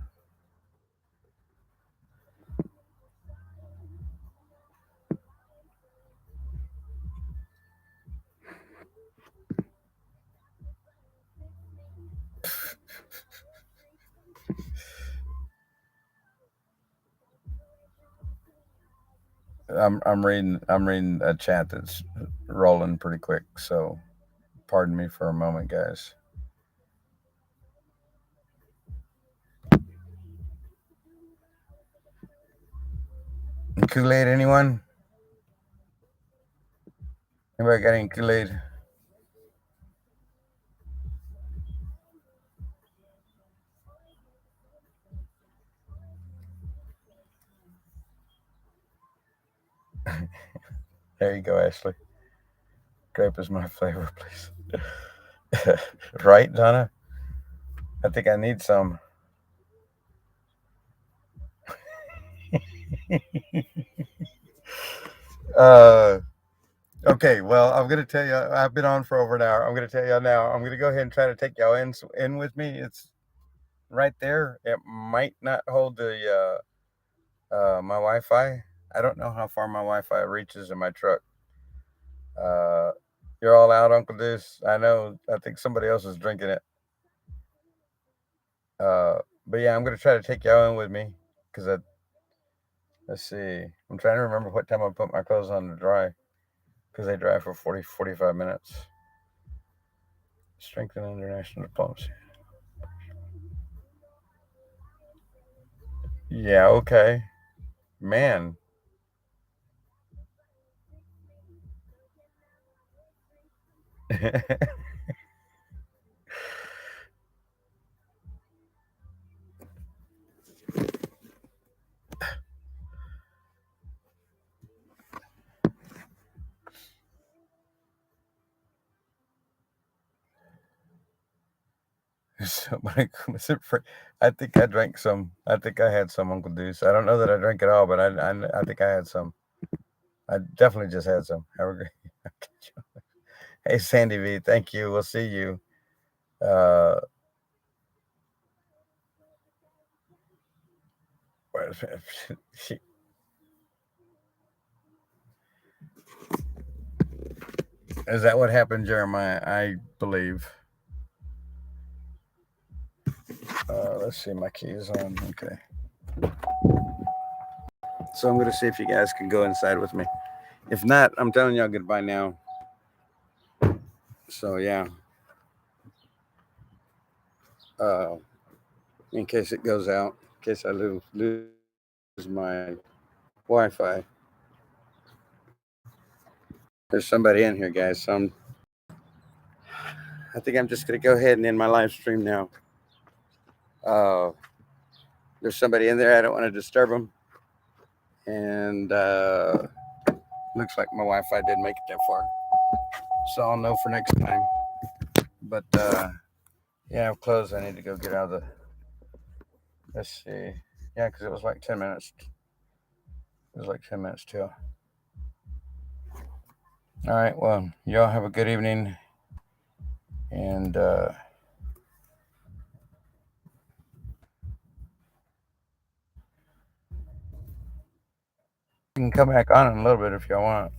I'm reading a chat that's rolling pretty quick. So pardon me for a moment, guys. Kool Aid, anyone? Anybody got any Kool Aid? There you go, Ashley. Grape is my flavor, please. Right, Donna? I think I need some. uh, okay, well, I'm gonna tell you. I've been on for over an hour. I'm gonna tell you now. I'm gonna go ahead and try to take y'all in with me. It's right there. It might not hold the my Wi-Fi. I don't know how far my Wi-Fi reaches in my truck. Uh, you're all out, Uncle Deuce. I know. I think somebody else is drinking it. But yeah, I'm gonna try to take y'all in with me because let's see. I'm trying to remember what time I put my clothes on to dry because they dry for 45 minutes. Strengthen international diplomacy. Yeah, okay. Man. Somebody was it I think I drank some. I think I had some, Uncle Deuce. I don't know that I drank it all, but I think I had some. I definitely just had some. Have a great. Hey, Sandy V, thank you. We'll see you. Uh, is that what happened, Jeremiah? I believe. Let's see, my key is on. Okay. So I'm going to see if you guys can go inside with me. If not, I'm telling y'all goodbye now. So, yeah. In case it goes out, in case I lose my Wi Fi. There's somebody in here, guys. So I think I'm just going to go ahead and end my live stream now. There's somebody in there. I don't want to disturb them. And looks like my Wi Fi did make it that far. So I'll know for next time. But yeah, I'm closed. I need to go get out of the. Let's see. Yeah, because it was like 10 minutes. It was like 10 minutes till. All right. Well, y'all have a good evening. And you can come back on in a little bit if y'all want.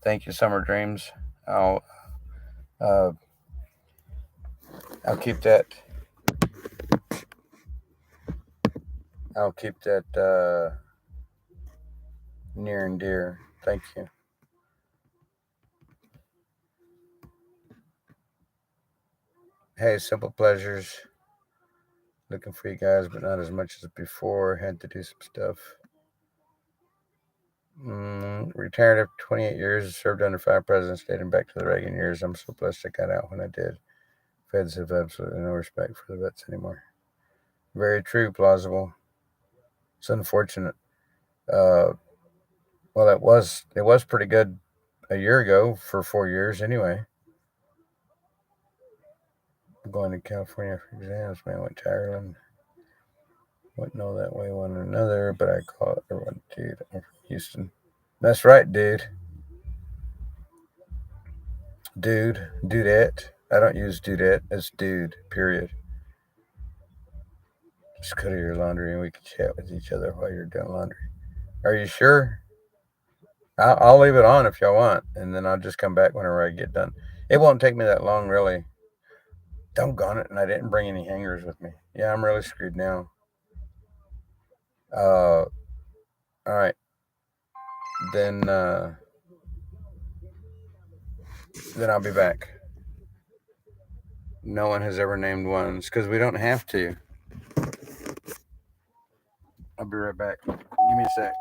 Thank you, Summer Dreams. I'll uh, I'll keep that. I'll keep that near and dear. Thank you. Hey, simple pleasures. Looking for you guys, but not as much as before. Had to do some stuff. Retired after 28 years. Served under 5 presidents dating back to the Reagan years. I'm so blessed I got out when I did. Feds have absolutely no respect for the vets anymore. Very true, plausible. It's unfortunate. Uh, well, it was pretty good a year ago for 4 years anyway. I'm going to California for exams. Man, I went to Ireland. Wouldn't know that way one or another, but I call it everyone, dude. I'm from Houston. That's right, dude. Dude, dudette. I don't use dudette. It's dude, period. Just cut your laundry and we can chat with each other while you're doing laundry. Are you sure? I'll leave it on if y'all want, and then I'll just come back whenever I get done. It won't take me that long, really. Doggone it, and I didn't bring any hangers with me. Yeah, I'm really screwed now. All right. Then, then I'll be back. No one has ever named ones because we don't have to. I'll be right back. Give me a sec.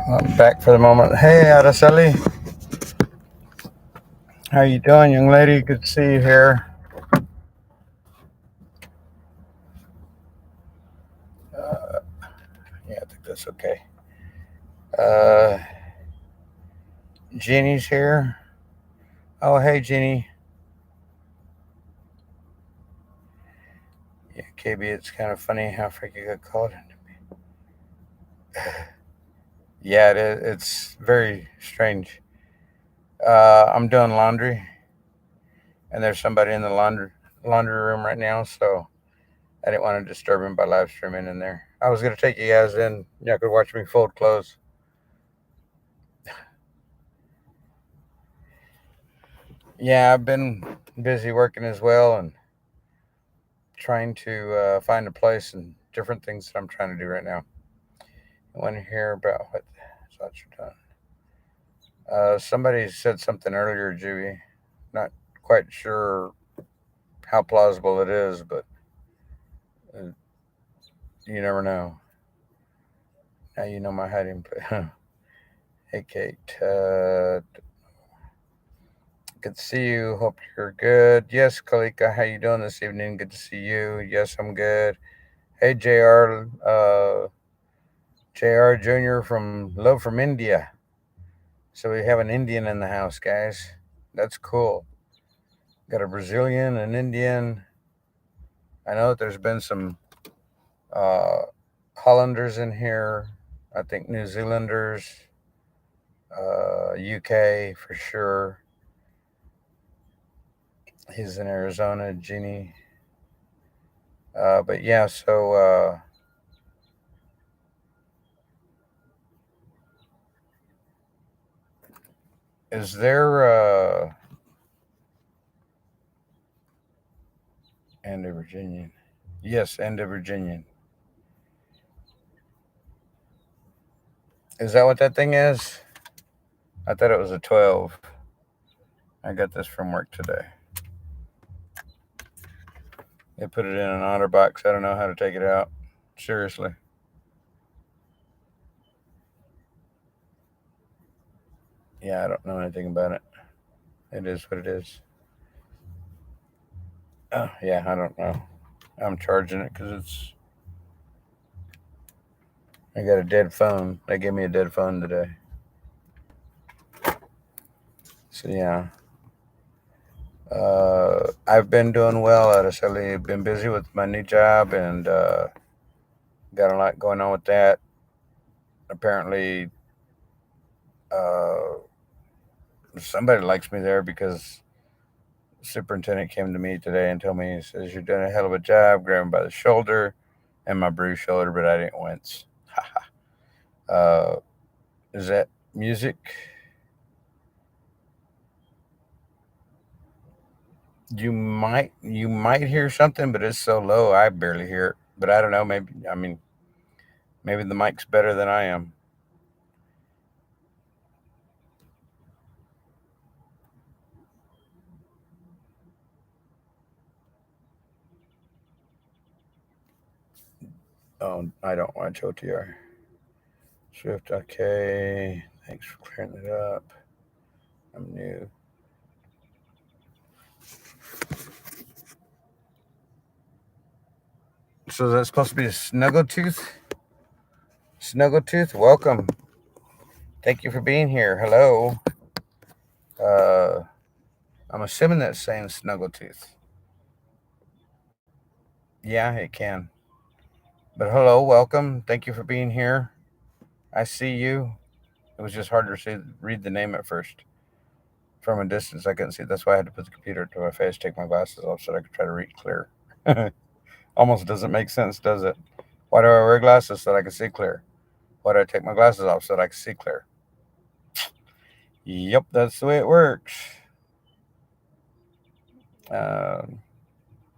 I'm back for the moment. Hey, Araceli. How you doing, young lady? Good to see you here. Uh, yeah, I think that's okay. Uh, Jeannie's here. Oh, hey, Jeannie. Yeah, KB, it's kind of funny how Frankie got called. Yeah, it's very strange. I'm doing laundry, and there's somebody in the laundry room right now, so I didn't want to disturb him by live streaming in there. I was gonna take you guys in. Y'all could watch me fold clothes. Yeah, I've been busy working as well and trying to find a place and different things that I'm trying to do right now. I want to hear about what thoughts are done. Somebody said something earlier, Julie. Not quite sure how plausible it is, but uh, you never know. Now you know my hiding place. Hey, Kate. Good to see you. Hope you're good. Yes, Kalika, how you doing this evening? Good to see you. Yes, I'm good. Hey, Jr. Jr. Junior from Love from India. So we have an Indian in the house, guys. That's cool. Got a Brazilian, an Indian. I know that there's been some uh, Hollanders in here. I think New Zealanders, UK for sure. He's in Arizona, Jeannie. But yeah, so is there and a Virginian? Yes, and a Virginian. Is that what that thing is? I thought it was a 12. I got this from work today. They put it in an otter box. I don't know how to take it out. Seriously. Yeah, I don't know anything about it. It is what it is. Oh, yeah, I don't know. I'm charging it because I got a dead phone. They gave me a dead phone today. So, yeah. I've been doing well, honestly. I've been busy with my new job and got a lot going on with that. Apparently, uh, somebody likes me there because the superintendent came to me today and told me, he says, "You're doing a hell of a job," grabbing by the shoulder and my bruised shoulder, but I didn't wince. uh, is that music? You might hear something, but it's so low I barely hear it. But I don't know. Maybe the mic's better than I am. Oh, I don't watch OTR. Swift, okay. Thanks for clearing it up. I'm new. So that's supposed to be a Snuggletooth? Snuggletooth, welcome. Thank you for being here. Hello. Uh, I'm assuming that's saying Snuggletooth. Yeah, it can. But hello, welcome. Thank you for being here. I see you. It was just hard to read the name at first. From a distance, I couldn't see. That's why I had to put the computer to my face, take my glasses off so that I could try to read clear. Almost doesn't make sense, does it? Why do I wear glasses so that I can see clear? Why do I take my glasses off so that I can see clear? Yep, that's the way it works. Uh,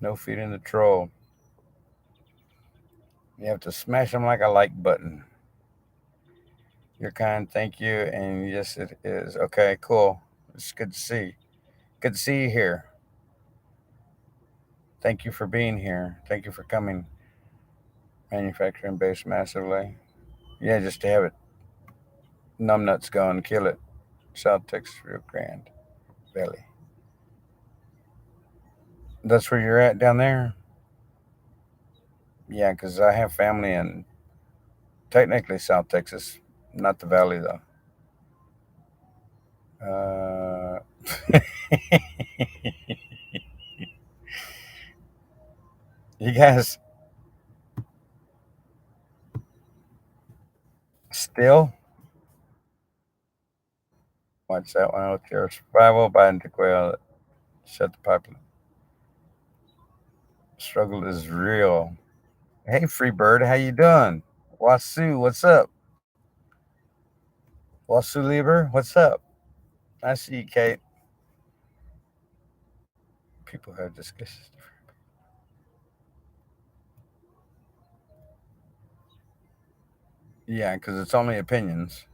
no feeding the troll. You have to smash them like a like button. You're kind, thank you, and yes, it is. Okay, cool. It's good to see. Good to see you here. Thank you for being here. Thank you for coming. Manufacturing base massively. Yeah, just to have it Numbnuts gone, kill it. South Texas, Rio Grande Valley. That's where you're at down there? Yeah, because I have family in technically South Texas, not the valley though. Uh, you guys still watch that one out there. Survival by Antiquel. Shut the pipe. Struggle is real. Hey, Freebird, how you doing? Wasu, what's up? Wasu Lieber, what's up? I see you, Kate. People have discussions. Yeah, because it's only opinions.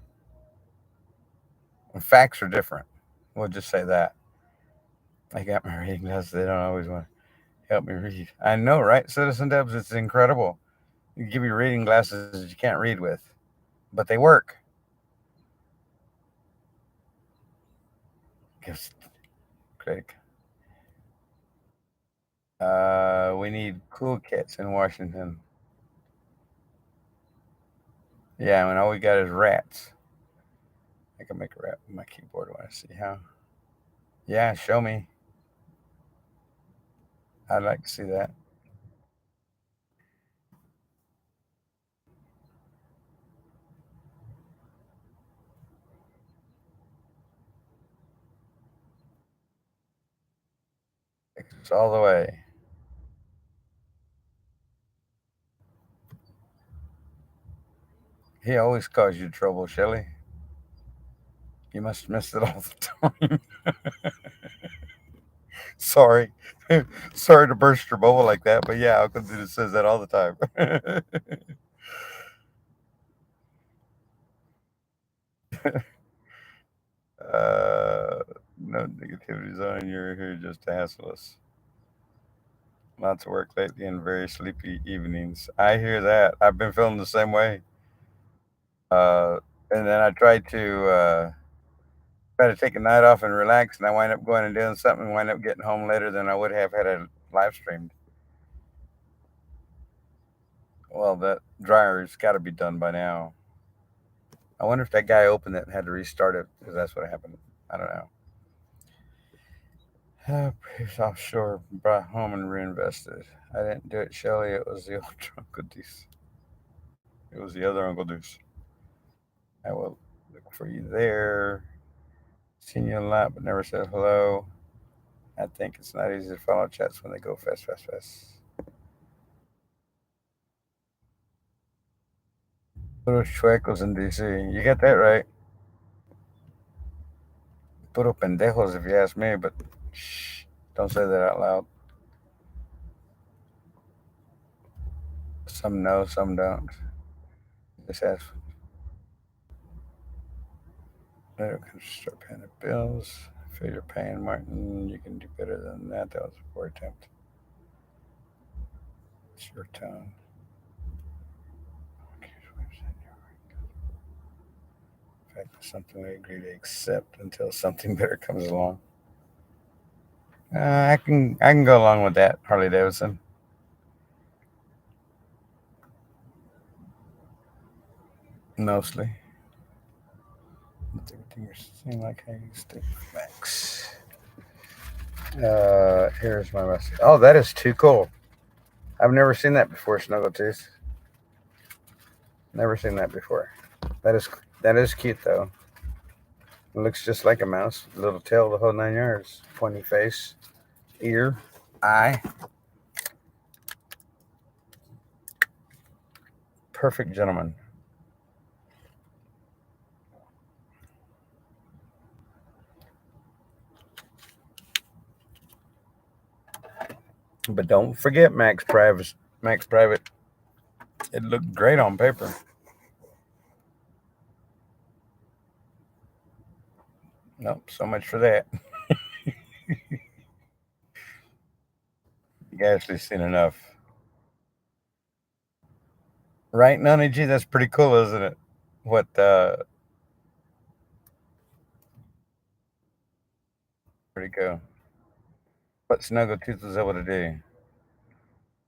Facts are different. We'll just say that. I got my reading glasses. They don't always want to help me read. I know, right? Citizen Debs, it's incredible. You give you reading glasses that you can't read with, but they work. Gives critic. We need cool cats in Washington. Yeah, and all we got is rats. I can make a rat with my keyboard. I want to see how. Yeah, show me. I'd like to see that. It's all the way. He always causes you trouble, Shelley. You must miss it all the time. Sorry. Sorry to burst your bubble like that, but yeah, Uncle Dude says that all the time. uh, no negativity zone. You're here just to hassle us. Lots of work lately and very sleepy evenings. I hear that. I've been feeling the same way. Uh, and then I try to take a night off and relax, and I wind up going and doing something, and wind up getting home later than I would have had I live streamed. Well, that dryer's got to be done by now. I wonder if that guy opened it and had to restart it because that's what happened. I don't know. Previous offshore, brought home and reinvested. I didn't do it, Shelly. It was the old Uncle Deuce. It was the other Uncle Deuce. I will look for you there. Seen you a lot, but never said hello. I think it's not easy to follow chats when they go fast, fast, fast. Puro chuecos in DC. You got that right. Puro pendejos, if you ask me, but shh, don't say that out loud. Some know, some don't. Just ask. Later, can start paying the bills. Feel your pain, Martin. You can do better than that. That was a poor attempt. It's your tone. In fact, it's something we agree to accept until something better comes along. I can go along with that, Harley Davidson. Mostly. Everything you're saying like how you stick Max. Here's my message. Oh, that is too cool. I've never seen that before, Snuggletooth. Never seen that before. That is that is cute though. It looks just like a mouse. Little tail, the whole 9 yards. Pointy face, ear, eye. Perfect gentleman. But don't forget Max Private. Max Private. It looked great on paper. Nope. So much for that. You guys have seen enough, right? None of G. That's pretty cool, isn't it? What Pretty cool. What Snuggletooth was able to do.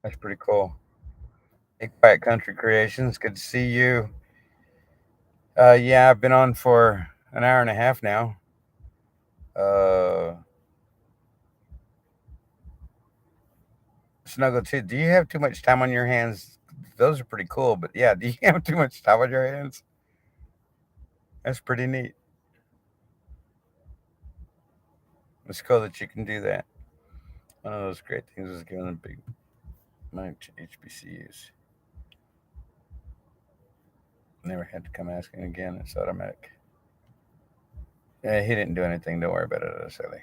That's pretty cool. Big Quiet Country Creations. Good to see you. Yeah, I've been on for an hour and a half now. Uh, Snuggletooth, do you have too much time on your hands? Those are pretty cool, but yeah, do you have too much time on your hands? That's pretty neat. It's cool that you can do that. One of those great things is giving a big money to HBCUs. Never had to come asking again. It's automatic. Yeah, he didn't do anything. Don't worry about it. That's silly.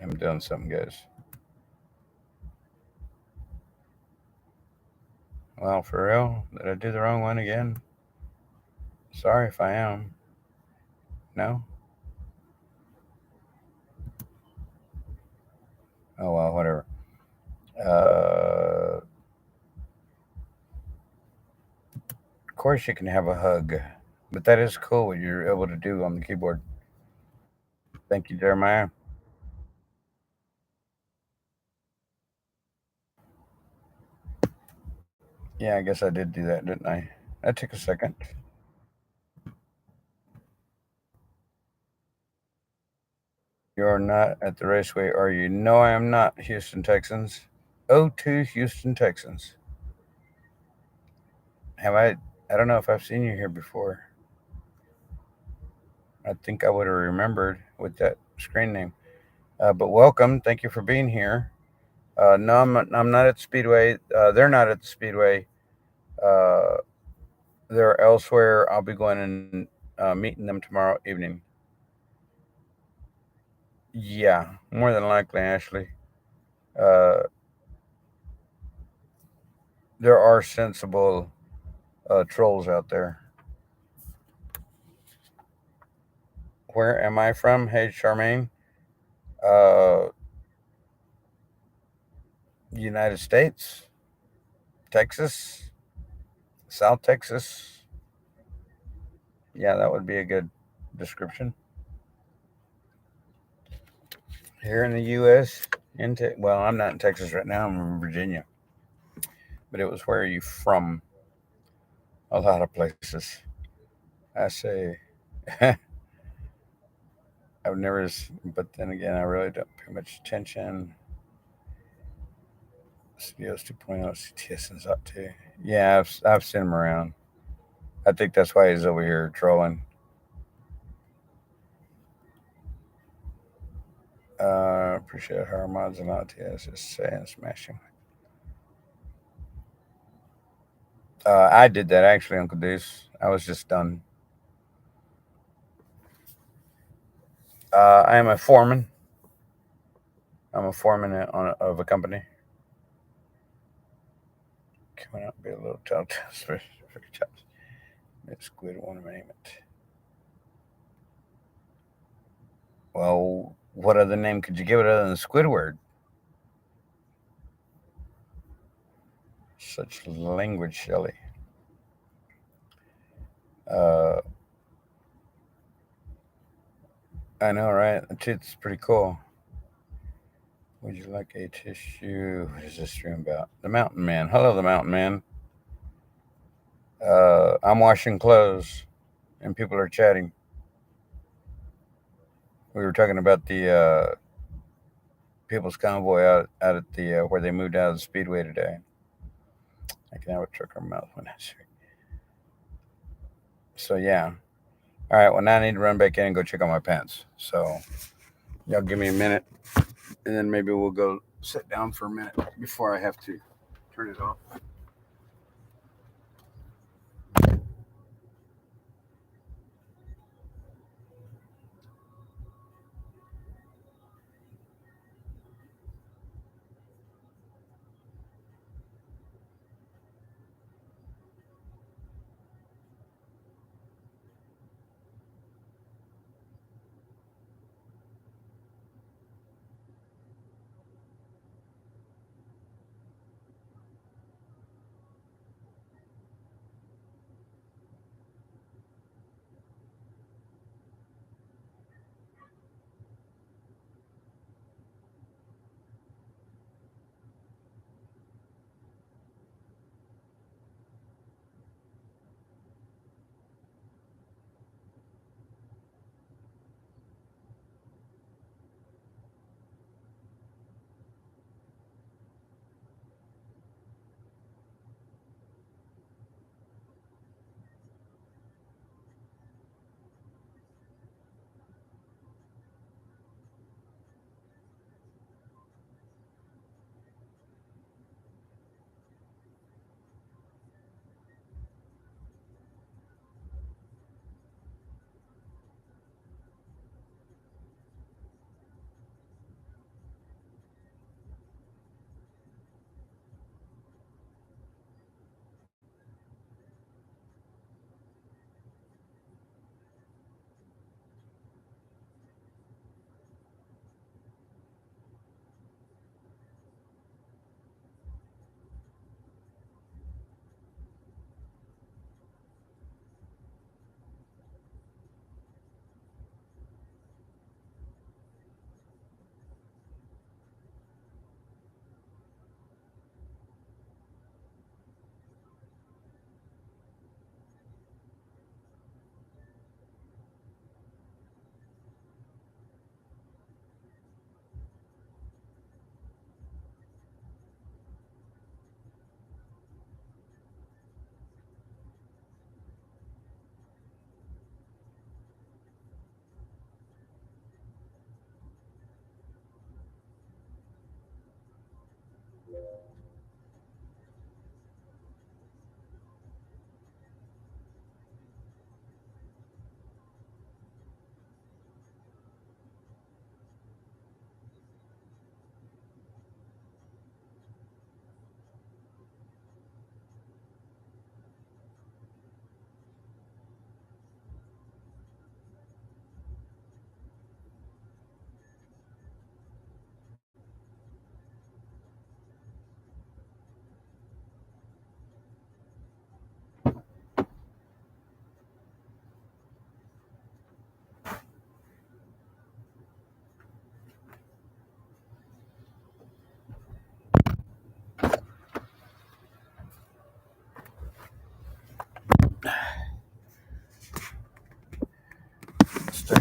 I'm doing something, guys. Well, for real, did I do the wrong one again? Sorry if I am. No? Oh, well, whatever. Of course, you can have a hug. But that is cool what you're able to do on the keyboard. Thank you, Jeremiah. Yeah, I guess I did do that, didn't I? That took a second. You're not at the raceway, are you? No, I am not, Houston Texans. Oh, to Houston Texans. Have I? I don't know if I've seen you here before. I think I would have remembered with that screen name. But welcome. Thank you for being here. No, I'm not at Speedway. They're not at the Speedway. Uh, they're elsewhere. I'll be going and meeting them tomorrow evening. Yeah, more than likely, Ashley. Uh, there are sensible trolls out there. Where am I from? Hey, Charmaine. Uh, United States, Texas, South Texas. Yeah, that would be a good description. Here in the U.S., well, I'm not in Texas right now. I'm in Virginia. But it was where are you from? A lot of places. I say, I've never, but then again, I really don't pay much attention. CDOs 2.0, CTS is up too. Yeah, I've seen him around. I think that's why he's over here trolling. Appreciate her mods and LTS just saying smashing. I did that actually, Uncle Deuce. I was just done. I am a foreman. I'm a foreman of a company. Coming out be a little telltale for jobs. Squid want to name it. Well, what other name could you give it other than Squidward? Such language, Shelley. Uh, I know, right? It's pretty cool. Would you like a tissue? What is this stream about? The Mountain Man. Hello, the Mountain Man. I'm washing clothes, and people are chatting. We were talking about the People's Convoy out at the where they moved out of the Speedway today. I can have a trucker mouth when I say. So yeah. All right. Well, now I need to run back in and go check on my pants. So y'all give me a minute, and then maybe we'll go sit down for a minute before I have to turn it off.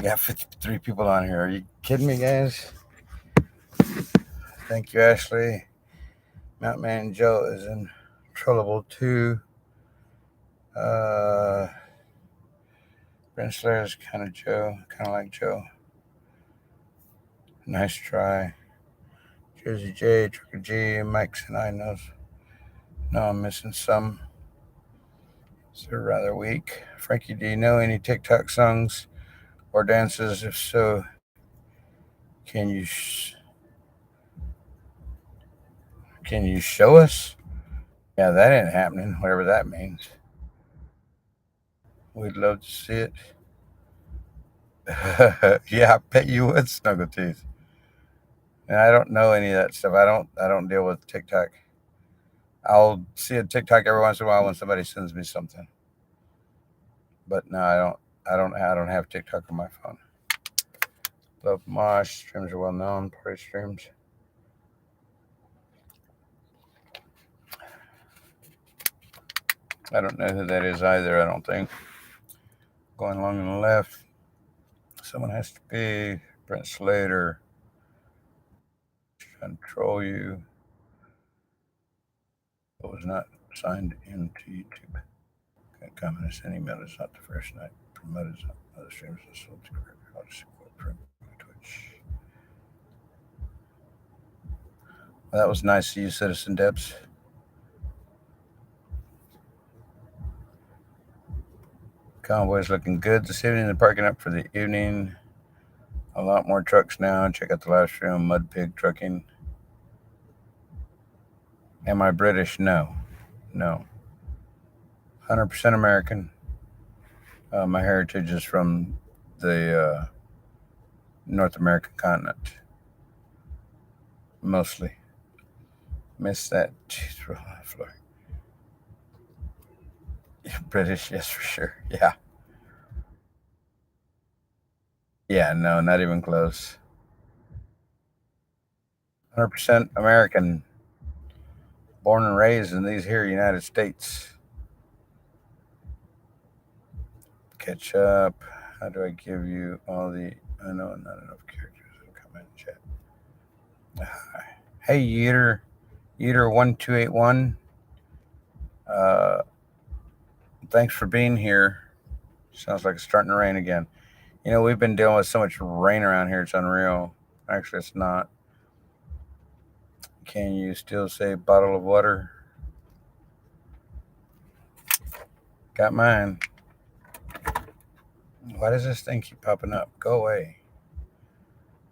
We got 53 people on here. Are you kidding me, guys? Thank you, Ashley. Mountain Man Joe is in Trollable too. Uh, Brent Slayer is kind of Joe, kind of like Joe. Nice try. Jersey J, Trucker G, Mike's and I knows. No, I'm missing some. So they're rather weak. Frankie, do you know any TikTok songs or dances? If so, can you can you show us? Yeah, that ain't happening. Whatever that means. We'd love to see it. Yeah, I bet you would, Snuggle Teeth. And I don't know any of that stuff. I don't deal with TikTok. I'll see a TikTok every once in a while when somebody sends me something. But no, I don't have TikTok on my phone. Love Mosh streams are well known. Party streams. I don't know who that is either. I don't think. Going along on the left, someone has to be Brent Slater. Control you. It was not signed into YouTube. Comment and send email is not the first night. Promoted other streams and sold to correct how to support from Twitch. Well, that was nice of you, Citizen Debs. Convoy's looking good this evening. They're parking up for the evening. A lot more trucks now. Check out the live stream. Mud Pig Trucking. Am I British? No. No. 100% American. My heritage is from the North American continent. Mostly. Missed that. Jeez, roll on the floor. British, yes, for sure. Yeah. Yeah, no, not even close. 100% American. Born and raised in these here United States. Catch up. How do I give you all the... I know not enough characters in comment chat. Hey, Yeater1281. Thanks for being here. Sounds like it's starting to rain again. You know, we've been dealing with so much rain around here, it's unreal. Actually, it's not. Can you still say bottle of water? Got mine. Why does this thing keep popping up? Go away.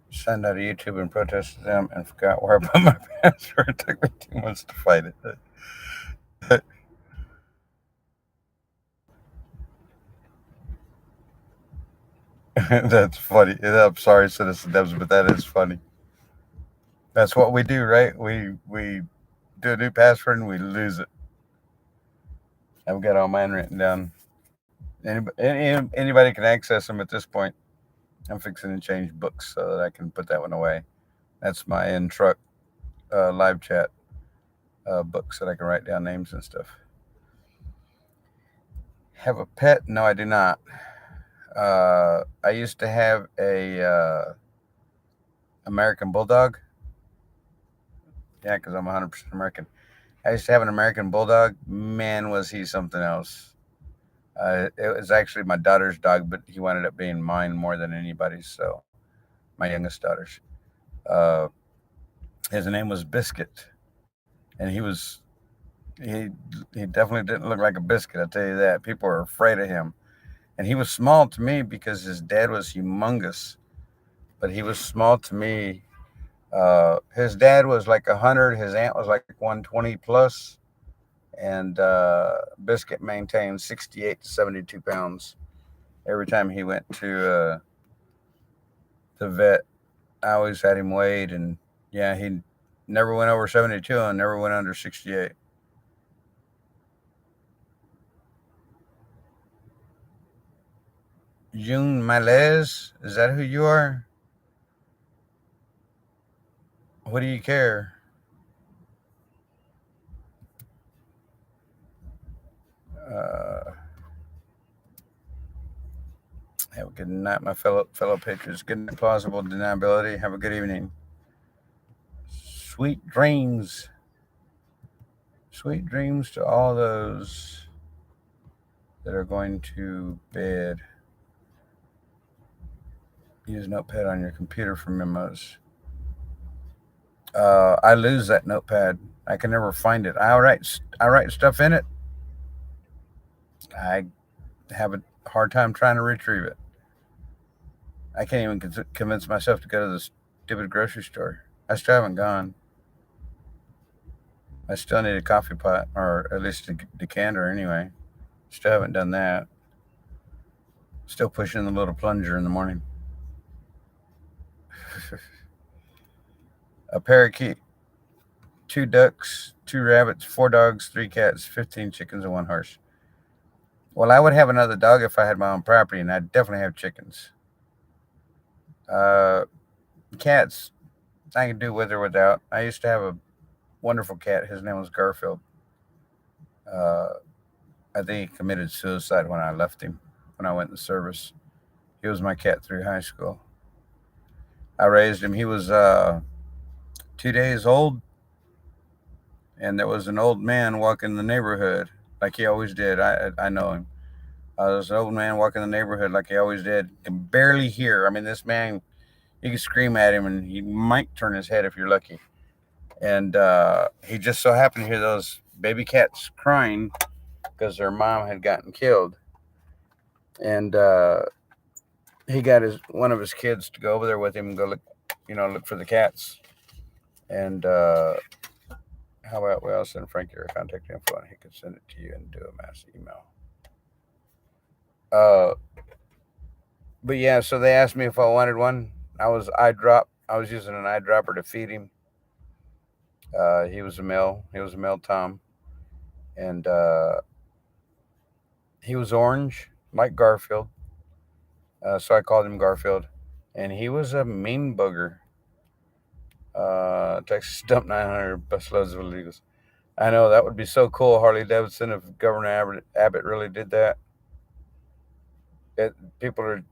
Signed out of YouTube and protested them and forgot where I put my password. It took me 2 months to fight it. That's funny. I'm sorry, Citizen Debs, but that is funny. That's what we do, right? We do a new password and we lose it. I've got all mine written down. Anybody can access them at this point. I'm fixing to change books so that I can put that one away. That's my in truck live chat books that I can write down names and stuff. Have a pet? No, I do not. I used to have a American Bulldog. Yeah, because I'm 100% American. I used to have an American Bulldog. Man, was he something else. It was actually my daughter's dog, but he wound up being mine more than anybody's. So, my youngest daughter's. Uh, his name was Biscuit, and he he definitely didn't look like a biscuit. I'll tell you that. People were afraid of him, and he was small to me because his dad was humongous, but he was small to me. His dad was like 100. His aunt was like 120 plus, and Biscuit maintained 68 to 72 pounds every time he went to the vet. I always had him weighed, and yeah, he never went over 72 and never went under 68. June Malaise, is that who you are? What do you care? Uh, Have a good night, my fellow patriots. Good night, plausible deniability. Have a good evening. Sweet dreams. Sweet dreams to all those that are going to bed. Use Notepad on your computer for memos. I lose that notepad. I can never find it. I write stuff in it. I have a hard time trying to retrieve it. I can't even convince myself to go to the stupid grocery store. I still haven't gone. I still need a coffee pot, or at least a decanter anyway. Still haven't done that. Still pushing the little plunger in the morning. A parakeet, 2 ducks, 2 rabbits, 4 dogs, 3 cats, 15 chickens, and 1 horse. Well, I would have another dog if I had my own property, and I'd definitely have chickens. Uh, Cats, I can do with or without. I used to have a wonderful cat. His name was Garfield. Uh, I think he committed suicide when I left him, when I went in the service. He was my cat through high school. I raised him. He was 2 days old, and there was an old man walking the neighborhood like he always did. I know him. There's an old man walking the neighborhood like he always did. Can barely hear. I mean, this man, you can scream at him, and he might turn his head if you're lucky. And he just so happened to hear those baby cats crying because their mom had gotten killed. And he got his one of his kids to go over there with him and go look for the cats. And how about we all send Frank your contact info and he could send it to you and do a mass email. Uh, but yeah, so they asked me if I wanted one. I was using an eyedropper to feed him. He was a male. He was a male Tom, and he was orange like Garfield. So I called him Garfield, and he was a mean booger. Texas dumped 900 busloads of illegals. I know that would be so cool, Harley Davidson, if Governor Abbott really did that. It, people are,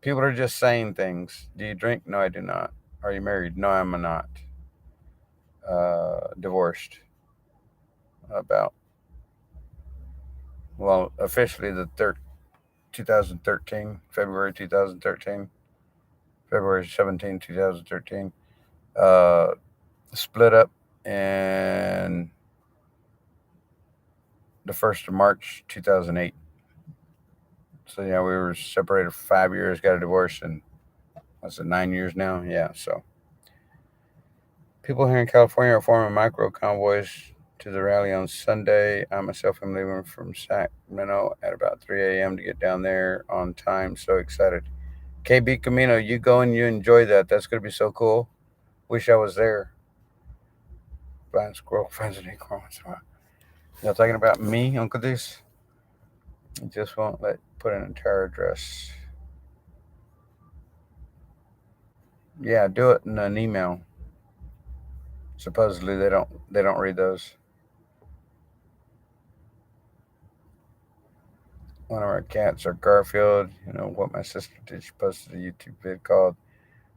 people are just saying things. Do you drink? No, I do not. Are you married? No, I'm not. Divorced. About, well, officially the 2013, February 2013, February 17, 2013. Uh, Split up in the 1st of March 2008. So, we were separated for 5 years, got a divorce, and what's it, 9 years now? Yeah, so. People here in California are forming micro convoys to the rally on Sunday. I myself am leaving from Sacramento at about 3 a.m. to get down there on time. So excited. KB Camino, you go and you enjoy that. That's going to be so cool. Wish I was there. Blind squirrel finds an acorn once in a while. Y'all talking about me, Uncle Deuce? Just won't let put an entire address. Yeah, do it in an email. Supposedly they don't read those. One of our cats are Garfield. You know what my sister did? She posted a YouTube vid called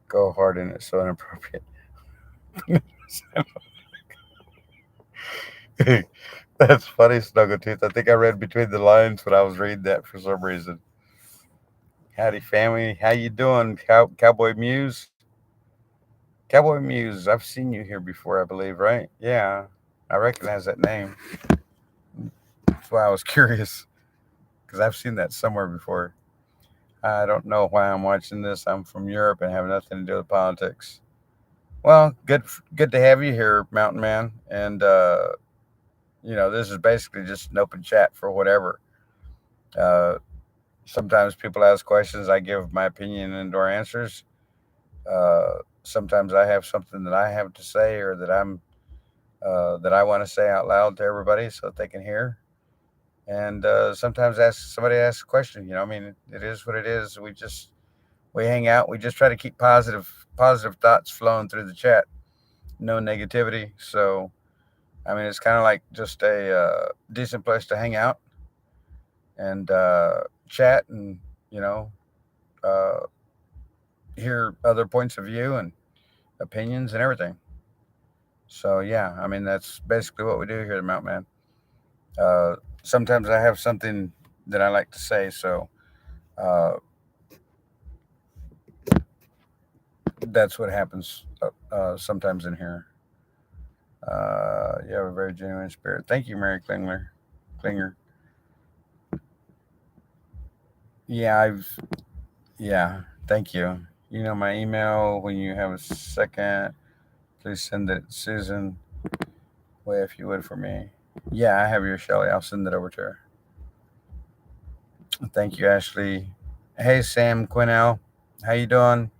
"Go Hard in It," so inappropriate. That's funny, Snuggletooth. I think I read between the lines when I was reading that for some reason. Howdy, family. How you doing, Cowboy Muse? Cowboy Muse. I've seen you here before, I believe, right? Yeah, I recognize that name. That's why I was curious because I've seen that somewhere before. I don't know why I'm watching this. I'm from Europe and have nothing to do with politics. Well, good to have you here, Mountain Man. And this is basically just an open chat for whatever. Uh, Sometimes people ask questions. I give my opinion and or answers. Sometimes I have something that I have to say or that I want to say out loud to everybody so that they can hear. And sometimes somebody asks a question. I mean, it is what it is. We hang out. We just try to keep positive thoughts flowing through the chat. No negativity. So, I mean, it's kind of like just a decent place to hang out and chat and you know uh, hear other points of view and opinions and everything. So yeah, I mean that's basically what we do here at Mount Man. Uh, Sometimes I have something that I like to say, so uh, that's what happens sometimes in here. You have a very genuine spirit. Thank you, Mary Klingler. Klinger. Yeah, yeah. Thank you. You know my email. When you have a second, please send it, Susan. Way if you would for me. Yeah, I have your Shelly. I'll send it over to her. Thank you, Ashley. Hey, Sam Quinnell. How you doing?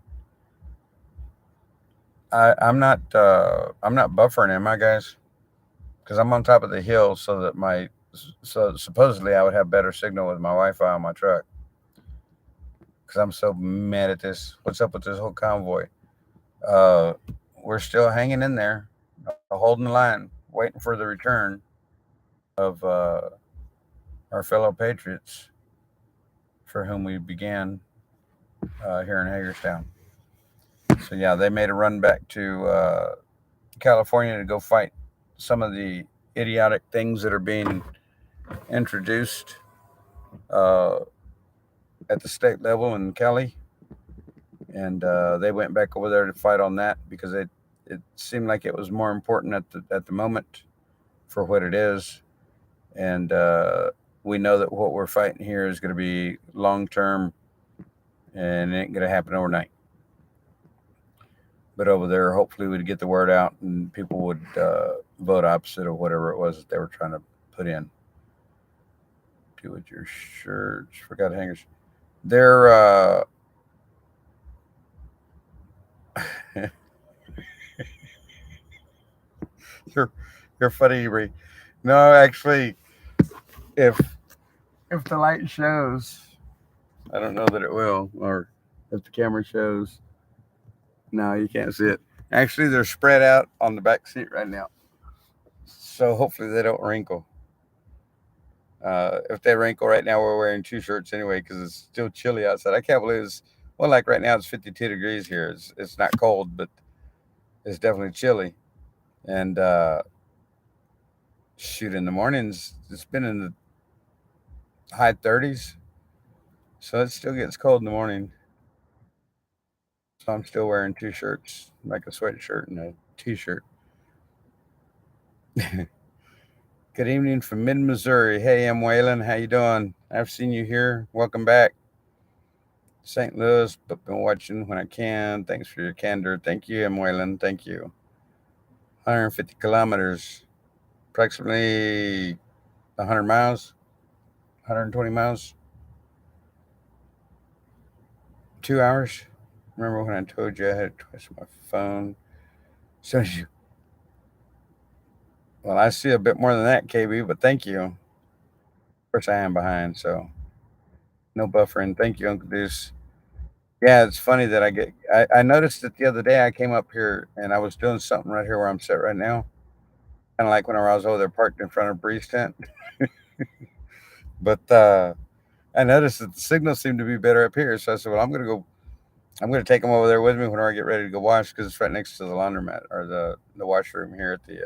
I'm not buffering, am I, guys? Because I'm on top of the hill, so supposedly I would have better signal with my Wi-Fi on my truck. Because I'm so mad at this. What's up with this whole convoy? Uh, we're still hanging in there, holding the line, waiting for the return of our fellow patriots for whom we began here in Hagerstown. So yeah, they made a run back to California to go fight some of the idiotic things that are being introduced uh, at the state level in Cali, and they went back over there to fight on that because it seemed like it was more important at the moment for what it is, and we know that what we're fighting here is going to be long term and it ain't going to happen overnight. But over there, hopefully, we'd get the word out and people would vote opposite of whatever it was that they were trying to put in. Do with your shirts. Forgot hangers. They're you're you're funny, Ray. No, actually, if if the light shows, I don't know that it will, or if the camera shows, no, you can't see it. Actually, they're spread out on the back seat right now, so hopefully they don't wrinkle. If they wrinkle right now, we're wearing two shirts anyway because it's still chilly outside. I can't believe it's well, like right now it's 52 degrees here. It's not cold, but it's definitely chilly. And shoot, in the mornings it's been in the high 30s, so it still gets cold in the morning. So I'm still wearing two shirts, like a sweatshirt and a t-shirt. Good evening from mid Missouri. Hey, I'm Waylon. How you doing? I've seen you here. Welcome back. St. Louis, but been watching when I can. Thanks for your candor. Thank you, M. Waylon. Thank you. 150 kilometers, approximately 100 miles, 120 miles, 2 hours. Remember when I told you I had to twist my phone? So you, well, I see a bit more than that, KB, but thank you. Of course, I am behind, so no buffering. Thank you, Uncle Deuce. Yeah, it's funny that I noticed it the other day. I came up here and I was doing something right here where I'm set right now. Kind of like whenever I was over there parked in front of Bree's tent. But I noticed that the signal seemed to be better up here. So I said, well, I'm going to take them over there with me whenever I get ready to go wash because it's right next to the laundromat or the washroom here at the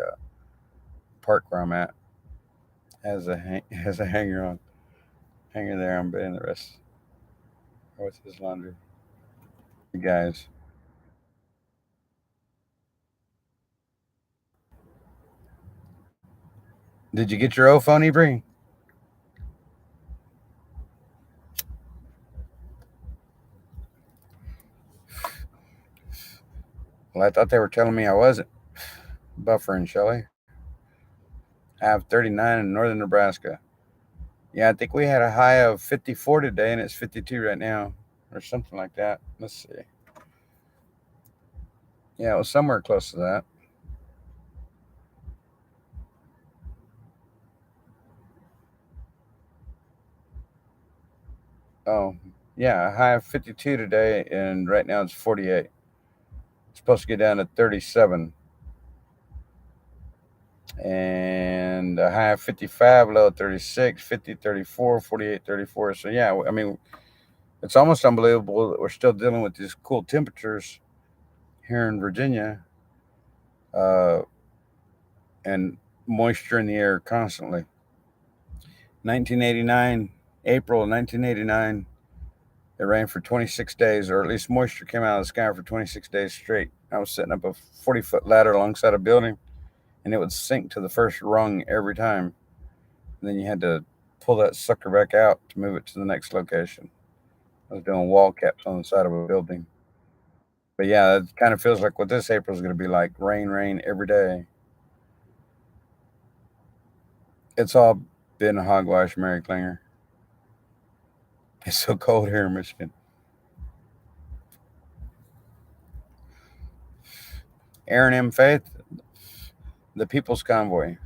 park where I'm at. Has a hanger there. I'm betting the rest. What's his laundry? You guys. Did you get your O phone, Bree? Well, I thought they were telling me I wasn't buffering, Shelly. I have 39 in northern Nebraska. Yeah, I think we had a high of 54 today, and it's 52 right now, or something like that. Let's see. Yeah, it was somewhere close to that. Oh, yeah, a high of 52 today, and right now it's 48. It's supposed to get down to 37. And a high of 55, low of 36, 50, 34, 48, 34. So, yeah, I mean, it's almost unbelievable that we're still dealing with these cool temperatures here in Virginia, uh, and moisture in the air constantly. 1989, April 1989, it rained for 26 days, or at least moisture came out of the sky for 26 days straight. I was setting up a 40-foot ladder alongside a building, and it would sink to the first rung every time. And then you had to pull that sucker back out to move it to the next location. I was doing wall caps on the side of a building. But yeah, it kind of feels like what this April is going to be like: rain, rain every day. It's all been a hogwash, Mary Klinger. It's so cold here in Michigan. Aaron M. Faith, the People's Convoy.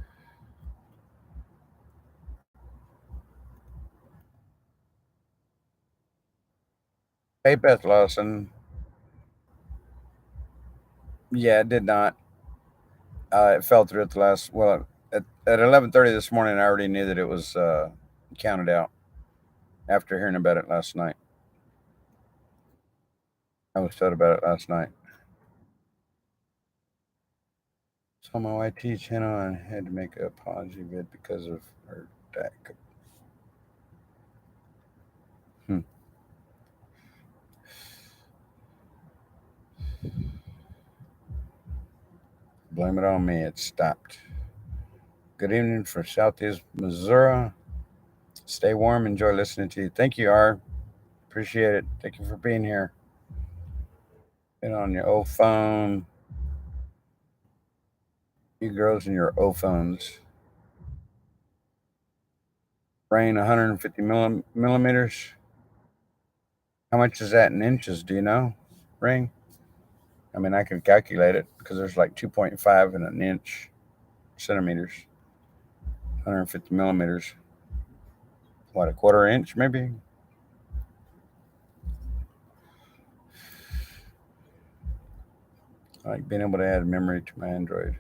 Hey, Beth Lawson. Yeah, it did not. It fell through at the last. Well, at 11:30 this morning, I already knew that it was counted out after hearing about it last night. I was told about it last night. So my YT channel, and had to make an apology vid because of her deck. Hmm. Blame it on me. It stopped. Good evening from Southeast Missouri. Stay warm. Enjoy listening to you. Thank you, R. Appreciate it. Thank you for being here. Been on your old phone. You girls and your old phones. Rain 150 millimeters. How much is that in inches? Do you know? Ring? I mean, I can calculate it because there's like 2.5 in an inch centimeters. 150 millimeters. What, a quarter inch maybe? I like being able to add memory to my Android.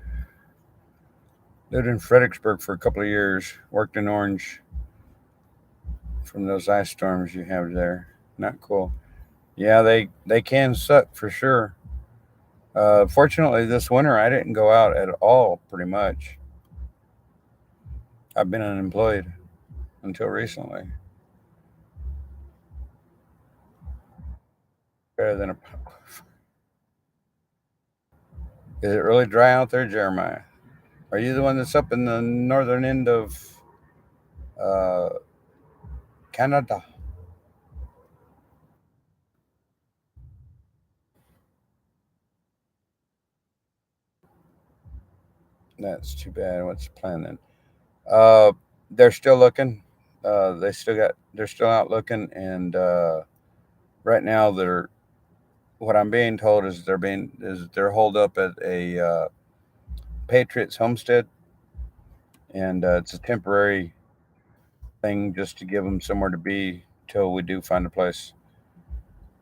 Lived in Fredericksburg for a couple of years. Worked in Orange from those ice storms you have there. Not cool. Yeah, they can suck for sure. Fortunately, this winter I didn't go out at all. Pretty much, I've been unemployed until recently. Better than a. Is it really dry out there, Jeremiah? Are you the one that's up in the northern end of uh, Canada? That's too bad. What's the plan then? Uh, they're still looking. They're still out looking, and right now they're. What I'm being told is they're holed up at a Patriots homestead, and it's a temporary thing just to give them somewhere to be till we do find a place.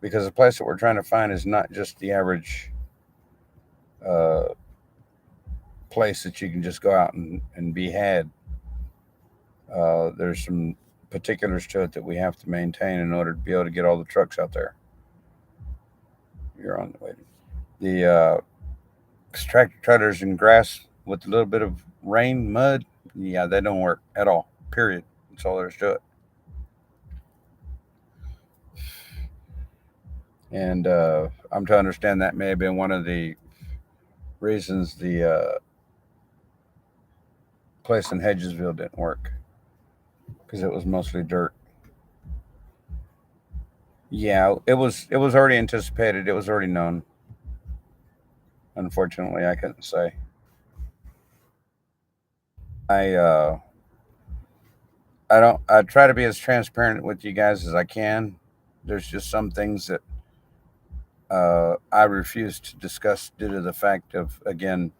Because the place that we're trying to find is not just the average uh, place that you can just go out and be had. There's some particulars to it that we have to maintain in order to be able to get all the trucks out there. You're on the way. The tractor trailers and grass with a little bit of rain, mud, yeah, they don't work at all. Period. That's all there is to it. And I'm to understand that may have been one of the reasons the place in Hedgesville didn't work because it was mostly dirt. Yeah, it was already anticipated. It was already known. Unfortunately, I couldn't say. I I don't. I try to be as transparent with you guys as I can. There's just some things that I refuse to discuss due to the fact of, again,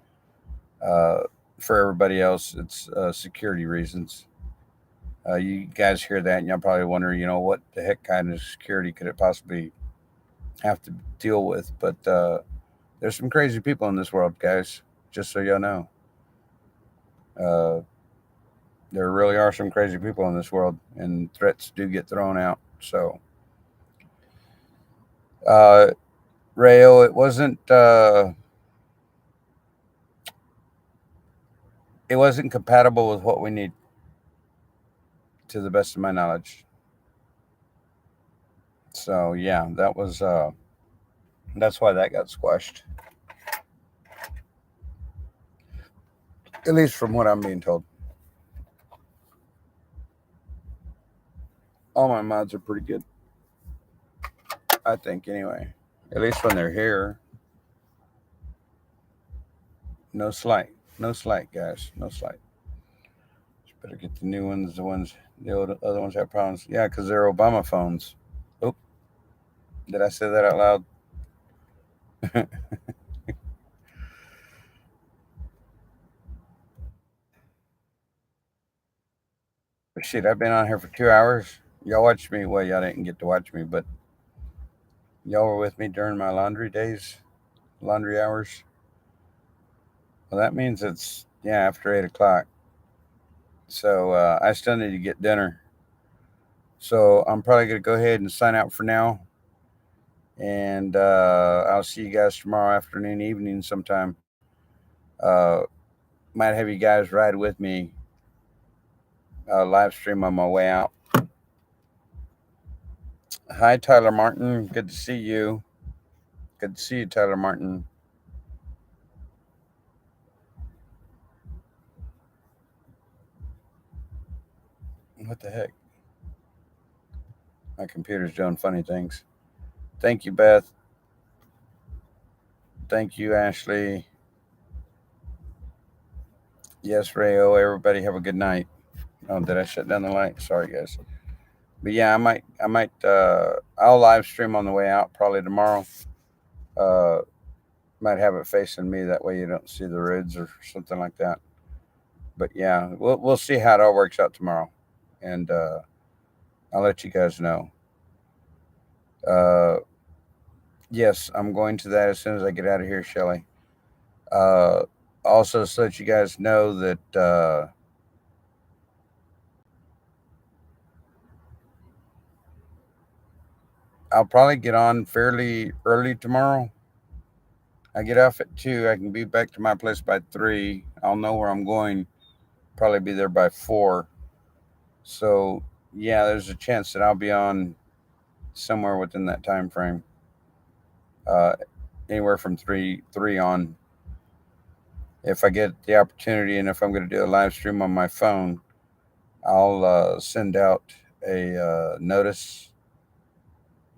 uh, for everybody else, it's security reasons. You guys hear that and y'all probably wonder, what the heck kind of security could it possibly have to deal with? But there's some crazy people in this world, guys. Just so y'all know. Uh, there really are some crazy people in this world, and threats do get thrown out. So, uh, Rayo, it wasn't compatible with what we need, to the best of my knowledge. So yeah, that's why that got squashed. At least from what I'm being told. All my mods are pretty good, I think. Anyway, at least when they're here. No slight, no slight, guys, no slight. Just better get the new ones. The old, other ones have problems. Yeah, because they're Obama phones. Oop, did I say that out loud? Shit, I've been on here for 2 hours. Y'all watched me. Well, y'all didn't get to watch me, but y'all were with me during my laundry days, laundry hours. Well, that means it's, yeah, after 8 o'clock. So I still need to get dinner. So I'm probably gonna go ahead and sign out for now, and I'll see you guys tomorrow afternoon, evening sometime. Uh, might have you guys ride with me, live stream on my way out. Hi, Tyler Martin. Good to see you. Good to see you, Tyler Martin. What the heck? My computer's doing funny things. Thank you, Beth. Thank you, Ashley. Yes, Rayo. Everybody have a good night. Oh, did I shut down the light? Sorry, guys. But yeah, I'll live stream on the way out probably tomorrow. Uh, might have it facing me that way you don't see the rids or something like that. But yeah, we'll see how it all works out tomorrow, and I'll let you guys know. Uh, yes, I'm going to that as soon as I get out of here, Shelly. Uh, also, so that you guys know that I'll probably get on fairly early tomorrow. I get off at 2. I can be back to my place by 3. I'll know where I'm going. Probably be there by 4. So yeah, there's a chance that I'll be on somewhere within that time frame. Uh, anywhere from three on. If I get the opportunity, and if I'm going to do a live stream on my phone, I'll send out a notice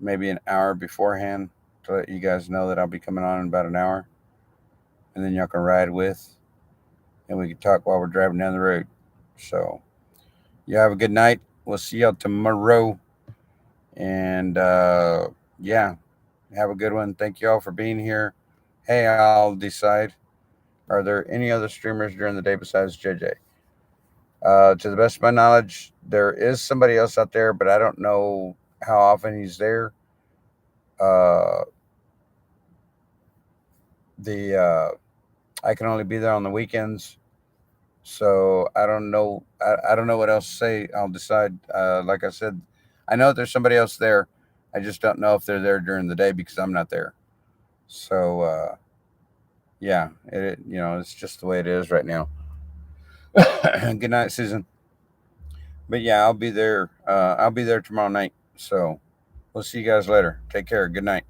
maybe an hour beforehand to let you guys know that I'll be coming on in about an hour, and then y'all can ride with, and we can talk while we're driving down the road. So you have a good night. We'll see y'all tomorrow, and yeah, have a good one. Thank you all for being here. Hey, I'll decide. Are there any other streamers during the day besides JJ? To the best of my knowledge, there is somebody else out there, but I don't know how often he's there. Uh, the I can only be there on the weekends, so I don't know. I don't know what else to say. I'll decide. Like I said, I know there's somebody else there. I just don't know if they're there during the day because I'm not there. So yeah, it's just the way it is right now. Good night, Susan. But yeah, I'll be there. I'll be there tomorrow night. So we'll see you guys later. Take care. Good night.